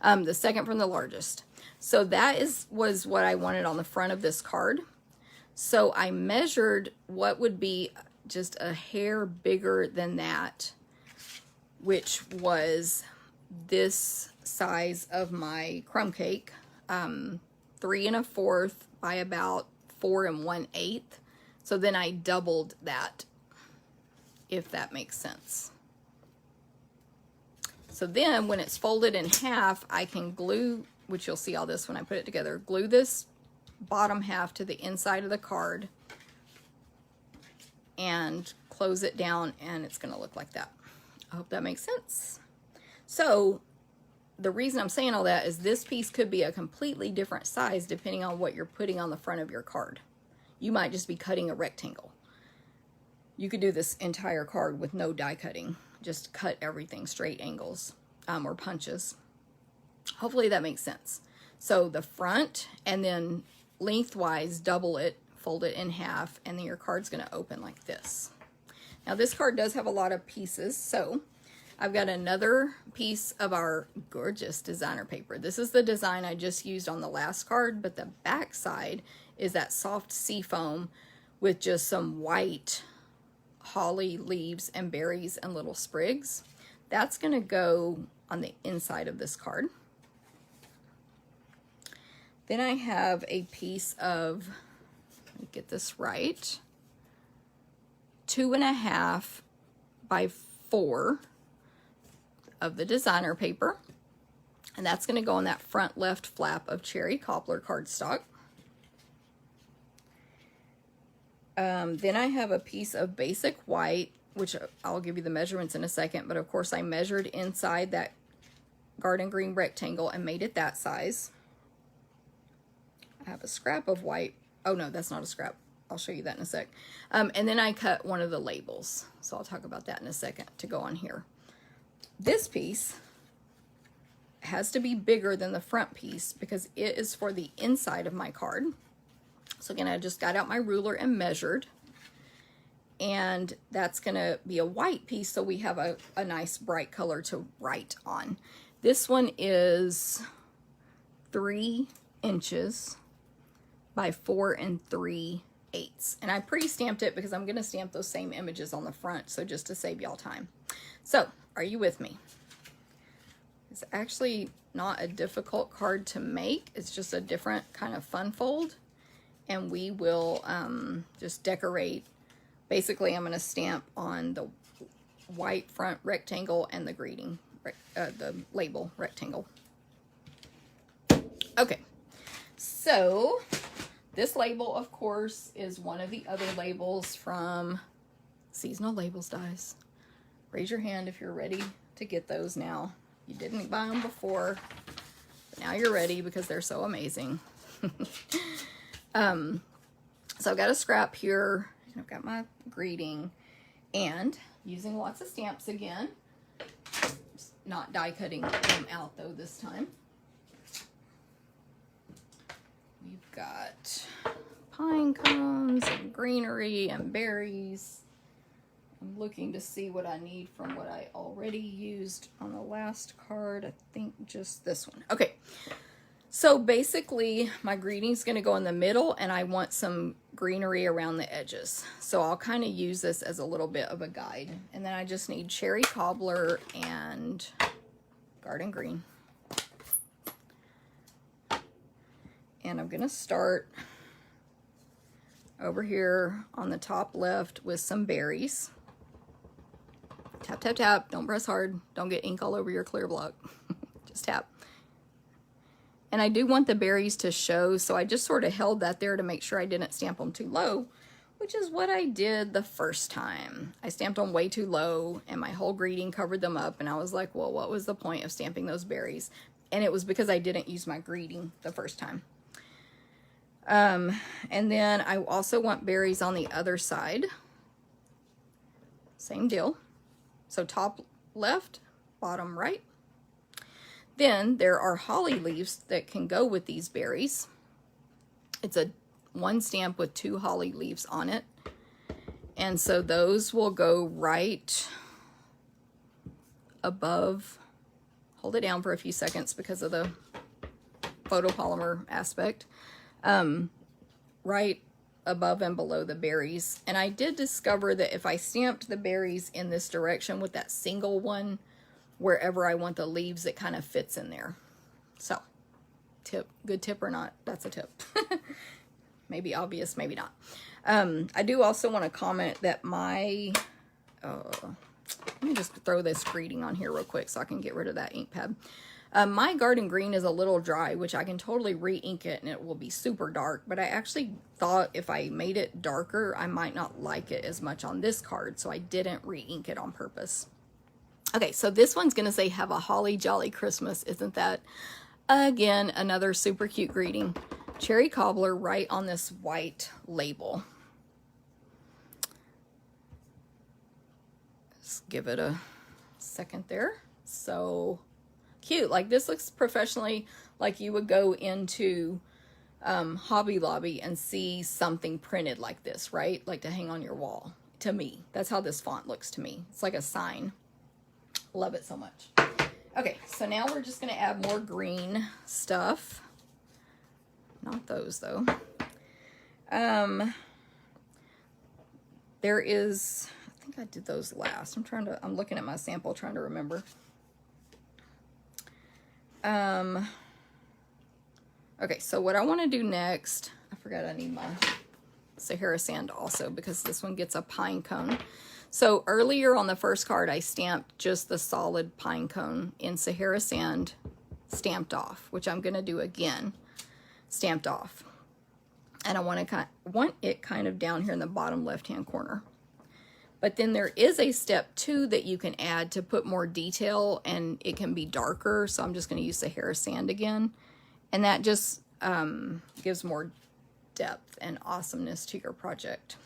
The second from the largest. So that was what I wanted on the front of this card. So I measured what would be just a hair bigger than that, which was this size of my crumb cake, 3 1/4 by about 4 1/8. So then I doubled that, if that makes sense. So then when it's folded in half, I can glue, which you'll see all this when I put it together, glue this bottom half to the inside of the card and close it down, and it's going to look like that. I hope that makes sense. So the reason I'm saying all that is this piece could be a completely different size depending on what you're putting on the front of your card. You might just be cutting a rectangle. You could do this entire card with no die cutting. Just cut everything straight angles or punches. Hopefully that makes sense. So the front, and then lengthwise double it, fold it in half, and then your card's going to open like this. Now this card does have a lot of pieces, so I've got another piece of our gorgeous designer paper. This is the design I just used on the last card, but the back side is that soft seafoam with just some white holly leaves and berries and little sprigs. That's going to go on the inside of this card. Then I have a piece of, let me get this right, 2 1/2 by 4 of the designer paper, and that's going to go on that front left flap of cherry cobbler cardstock. Then I have a piece of basic white, which I'll give you the measurements in a second, but of course I measured inside that garden green rectangle and made it that size. I have a scrap of white. Oh no, that's not a scrap. I'll show you that in a sec. And then I cut one of the labels, so I'll talk about that in a second to go on here. This piece has to be bigger than the front piece because it is for the inside of my card. So again, I just got out my ruler and measured, and that's going to be a white piece, so we have a nice bright color to write on. This one is 3 inches by 4 3/8, and I pre-stamped it because I'm going to stamp those same images on the front, so just to save y'all time. So, are you with me? It's actually not a difficult card to make. It's just a different kind of fun fold. And we will just decorate. Basically, I'm going to stamp on the white front rectangle and the greeting, the label rectangle. Okay, so this label, of course, is one of the other labels from Seasonal Labels Dies. Raise your hand if you're ready to get those now. You didn't buy them before, but now you're ready because they're so amazing. So I've got a scrap here, and I've got my greeting, and using lots of stamps again. Just not die cutting them out though this time. We've got pine cones and greenery and berries. I'm looking to see what I need from what I already used on the last card. I think just this one. Okay. So basically, my greeting's going to go in the middle, and I want some greenery around the edges. So I'll kind of use this as a little bit of a guide. And then I just need cherry cobbler and garden green. And I'm going to start over here on the top left with some berries. Tap, tap, tap. Don't press hard. Don't get ink all over your clear block. Just tap. And I do want the berries to show, so I just sort of held that there to make sure I didn't stamp them too low, which is what I did the first time. I stamped them way too low, and my whole greeting covered them up, and I was like, well, what was the point of stamping those berries? And it was because I didn't use my greeting the first time. And then I also want berries on the other side. Same deal. So top left, bottom right. Then there are holly leaves that can go with these berries. It's a one stamp with 2 holly leaves on it. And so those will go right above. Hold it down for a few seconds because of the photopolymer aspect. Right above and below the berries. And I did discover that if I stamped the berries in this direction with that single one, wherever I want the leaves, it kind of fits in there. So, tip, good tip or not, that's a tip. Maybe obvious, maybe not. I do also want to comment that my, let me just throw this greeting on here real quick so I can get rid of that ink pad. My garden green is a little dry, which I can totally re-ink it and it will be super dark, but I actually thought if I made it darker, I might not like it as much on this card, so I didn't re-ink it on purpose. Okay, so this one's going to say, have a holly jolly Christmas. Isn't that, again, another super cute greeting? Cherry cobbler right on this white label. Let's give it a second there. So cute. Like, this looks professionally like you would go into Hobby Lobby and see something printed like this, right? Like to hang on your wall. To me, that's how this font looks to me. It's like a sign. Love it so much. Okay, so now we're just going to add more green stuff. Not those, though. There is, I think I did those last. I'm looking at my sample, trying to remember. Okay, so what I want to do next, I forgot I need my Sahara sand also, because this one gets a pine cone. So earlier on the first card, I stamped just the solid pine cone in Sahara sand stamped off, which I'm going to do again, stamped off. And I want it kind of down here in the bottom left-hand corner. But then there is a step 2 that you can add to put more detail, and it can be darker. So I'm just going to use Sahara sand again. And that just gives more depth and awesomeness to your project.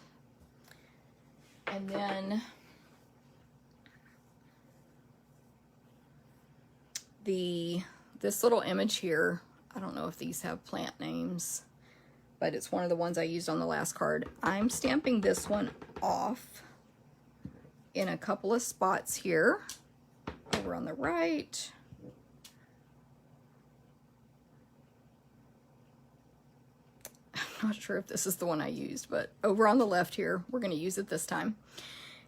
And then this little image here, I don't know if these have plant names, but it's one of the ones I used on the last card. I'm stamping this one off in a couple of spots here, over on the right. I'm not sure if this is the one I used, but over on the left here, we're going to use it this time.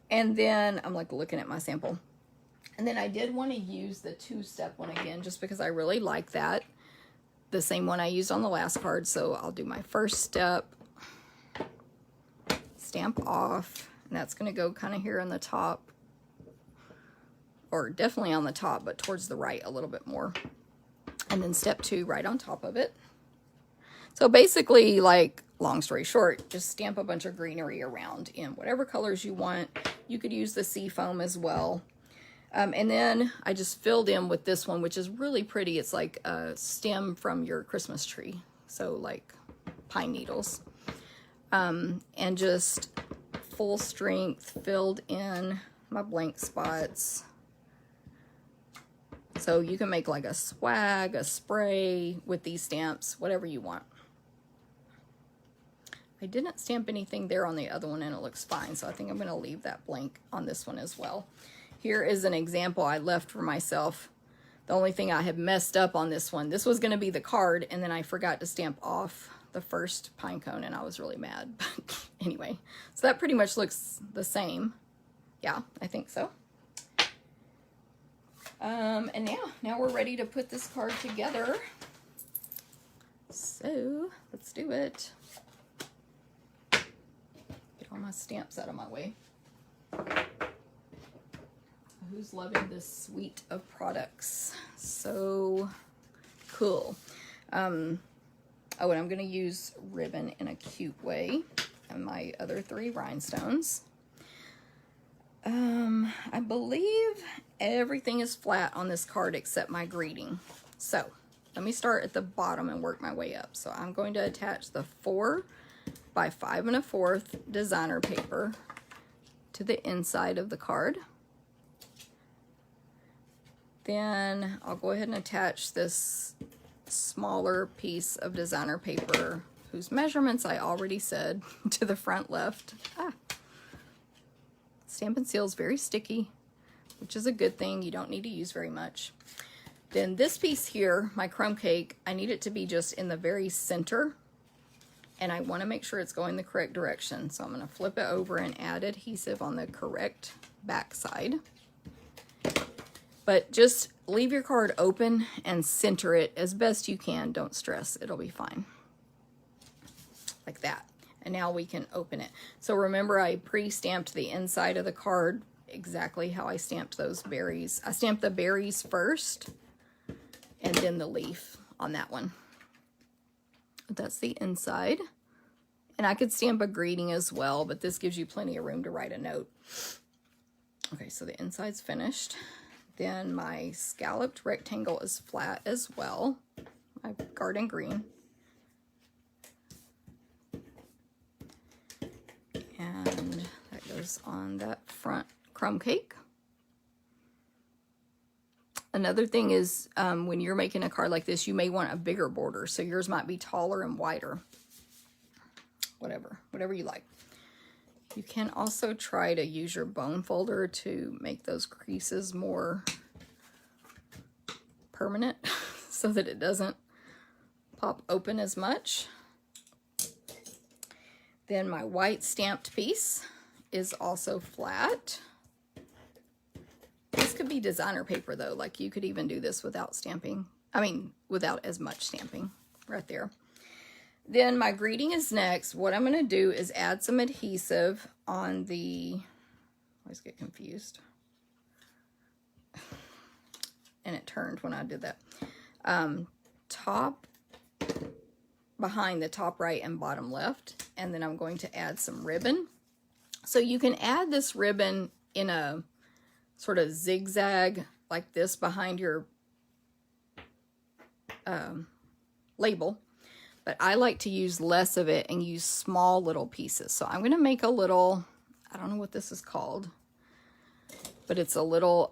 And then I'm like looking at my sample. And then I did want to use the 2-step one again, just because I really like that. The same one I used on the last card. So I'll do my first step, stamp off, and that's going to go kind of here on the top, or definitely on the top, but towards the right a little bit more. And then step 2 right on top of it. So basically, like, long story short, just stamp a bunch of greenery around in whatever colors you want. You could use the sea foam as well. And then I just filled in with this one, which is really pretty. It's like a stem from your Christmas tree. so like pine needles. And just full strength filled in my blank spots. So you can make like a swag, a spray with these stamps, whatever you want. I didn't stamp anything there on the other one and it looks fine, so I think I'm going to leave that blank on this one as well. Here is an example I left for myself. The only thing I had messed up on this one, this was going to be the card, and then I forgot to stamp off the first pine cone, and I was really mad. But anyway, so that pretty much looks the same. Yeah, I think so. And yeah, now we're ready to put this card together. So let's do it. Get all my stamps out of my way. Who's loving this suite of products? So cool. Oh, and I'm going to use ribbon in a cute way. And my other 3 rhinestones. I believe everything is flat on this card except my greeting. So let me start at the bottom and work my way up. So I'm going to attach the 4 by 5 1/4 designer paper to the inside of the card. Then I'll go ahead and attach this smaller piece of designer paper, whose measurements I already said, to the front left. Stampin' Seal is very sticky, which is a good thing. You don't need to use very much. Then this piece here, my crumb cake, I need it to be just in the very center, and I want to make sure it's going the correct direction. So I'm going to flip it over and add adhesive on the correct back side. But just leave your card open and center it as best you can. Don't stress, it'll be fine. Like that. And now we can open it. So remember, I pre-stamped the inside of the card exactly how I stamped those berries. I stamped the berries first and then the leaf on that one. That's the inside. And I could stamp a greeting as well, but this gives you plenty of room to write a note. Okay, so the inside's finished. Then my scalloped rectangle is flat as well. My garden green. And that goes on that front crumb cake. Another thing is when you're making a card like this, you may want a bigger border. So yours might be taller and wider. Whatever you like. You can also try to use your bone folder to make those creases more permanent so that it doesn't pop open as much. Then my white stamped piece is also flat. This could be designer paper though, like you could even do this without stamping. I mean, without as much stamping right there. Then my greeting is next. What I'm going to do is add some adhesive on the, I always get confused. And it turned when I did that. Top, behind the top right and bottom left. And then I'm going to add some ribbon. So you can add this ribbon in a sort of zigzag like this behind your label. But I like to use less of it and use small little pieces. So I'm going to make a little, I don't know what this is called, but it's a little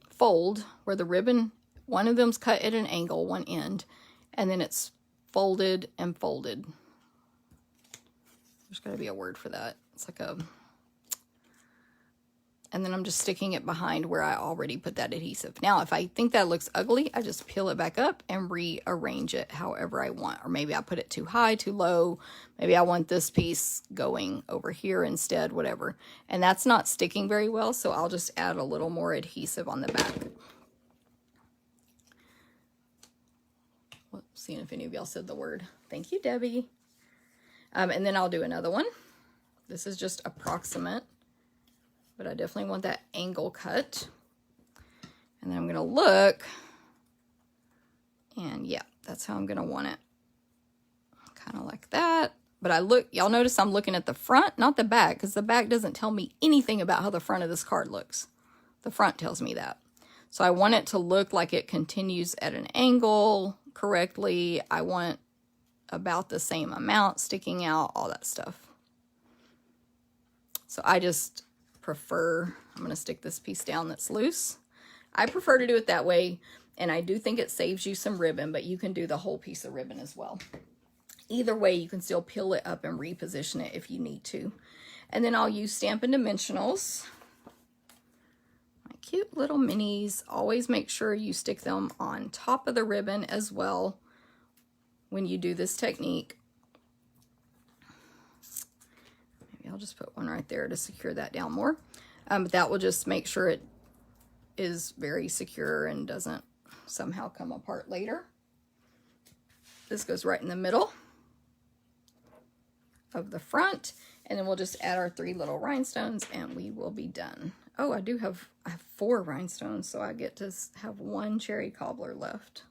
fold where the ribbon, one of them's cut at an angle, one end, and then it's folded and folded. There's got to be a word for that. It's like a, and then I'm just sticking it behind where I already put that adhesive. Now, if I think that looks ugly, I just peel it back up and rearrange it however I want. Or maybe I put it too high, too low. Maybe I want this piece going over here instead, whatever. And that's not sticking very well, so I'll just add a little more adhesive on the back. Well, seeing if any of y'all said the word. Thank you, Debbie. And then I'll do another one. This is just approximate, but I definitely want that angle cut. And then I'm gonna look, and yeah, that's how I'm gonna want it. Kind of like that. But I look, y'all notice I'm looking at the front, not the back, because the back doesn't tell me anything about how the front of this card looks. The front tells me that. So I want it to look like it continues at an angle, correctly. I want about the same amount sticking out, all that stuff. So I just prefer, I'm going to stick this piece down that's loose. I prefer to do it that way, and I do think it saves you some ribbon, but you can do the whole piece of ribbon as well. Either way, you can still peel it up and reposition it if you need to. And then I'll use Stampin' Dimensionals. My cute little minis. Always make sure you stick them on top of the ribbon as well when you do this technique. Maybe I'll just put one right there to secure that down more. But that will just make sure it is very secure and doesn't somehow come apart later. This goes right in the middle of the front, and then we'll just add our 3 little rhinestones and we will be done. Oh, I have 4 rhinestones, so I get to have 1 cherry cobbler left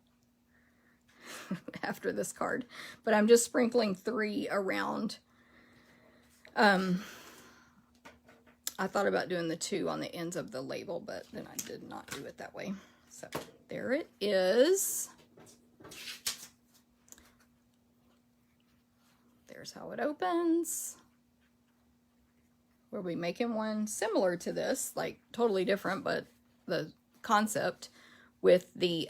after this card. But I'm just sprinkling 3 around. I thought about doing the 2 on the ends of the label, but then I did not do it that way. So there it is. There's how it opens. We'll be making one similar to this, like totally different, but the concept with the,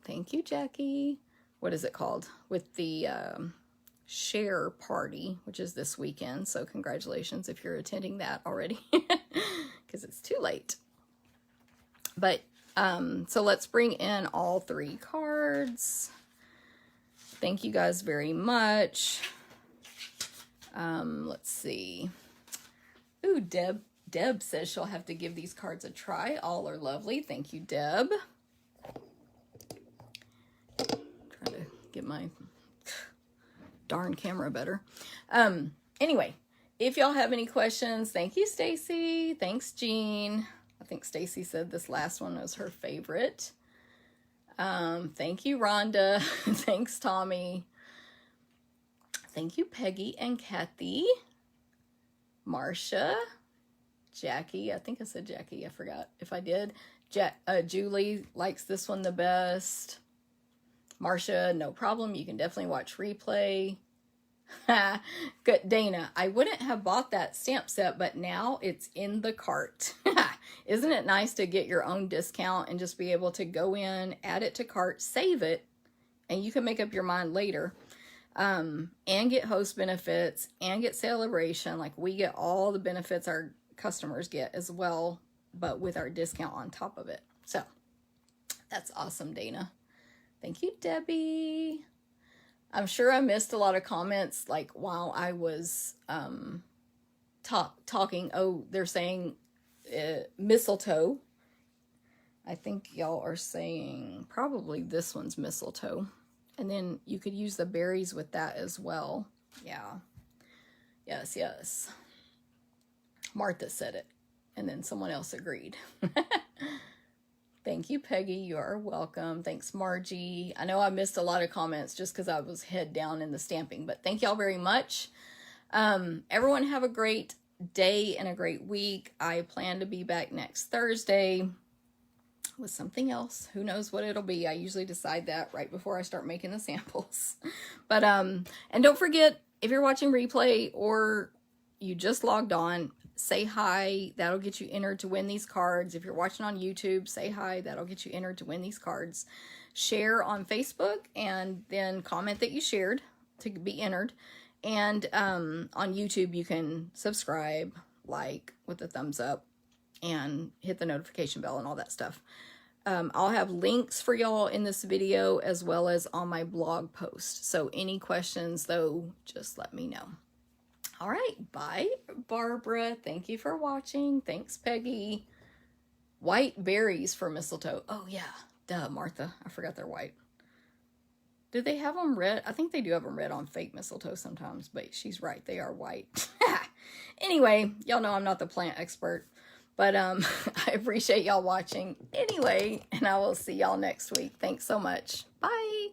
thank you, Jackie. What is it called? With the share party, which is this weekend. So congratulations if you're attending that already, because it's too late. But, so let's bring in all 3 cards. Thank you guys very much. Let's see. Ooh, Deb says she'll have to give these cards a try. All are lovely. Thank you, Deb. Trying to get my darn camera better. Anyway, if y'all have any questions, thank you, Stacy. Thanks, Jean. I think Stacy said this last one was her favorite. Thank you, Rhonda. Thanks, Tommy. Thank you, Peggy and Kathy. Marcia. Jackie. I think I said Jackie. I forgot if I did. Julie likes this one the best. Marcia, no problem. You can definitely watch replay. Good, Dana. I wouldn't have bought that stamp set, but now it's in the cart. Isn't it nice to get your own discount and just be able to go in, add it to cart, save it, and you can make up your mind later, and get host benefits and get celebration. Like, we get all the benefits our customers get as well, but with our discount on top of it. So that's awesome, Dana. Thank you, Debbie. I'm sure I missed a lot of comments like while I was talking. Oh, they're saying mistletoe. I think y'all are saying probably this one's mistletoe. And then you could use the berries with that as well. Yeah. Yes, yes. Martha said it. And then someone else agreed. Thank you, Peggy. You are welcome. Thanks, Margie. I know I missed a lot of comments just because I was head down in the stamping, but thank y'all very much. Everyone have a great day and a great week. I plan to be back next Thursday with something else. Who knows what it'll be? I usually decide that right before I start making the samples. But, and don't forget, if you're watching replay or you just logged on, say hi. That'll get you entered to win these cards. If you're watching on YouTube, say hi. That'll get you entered to win these cards. Share on Facebook and then comment that you shared to be entered. And on YouTube, you can subscribe, like with the thumbs up, and hit the notification bell and all that stuff. I'll have links for y'all in this video as well as on my blog post. So any questions, though, just let me know. All right, bye, Barbara. Thank you for watching. Thanks, Peggy. White berries for mistletoe. Oh, yeah. Duh, Martha. I forgot they're white. Do they have them red? I think they do have them red on fake mistletoe sometimes, but she's right. They are white. Anyway, y'all know I'm not the plant expert, but I appreciate y'all watching anyway, and I will see y'all next week. Thanks so much. Bye.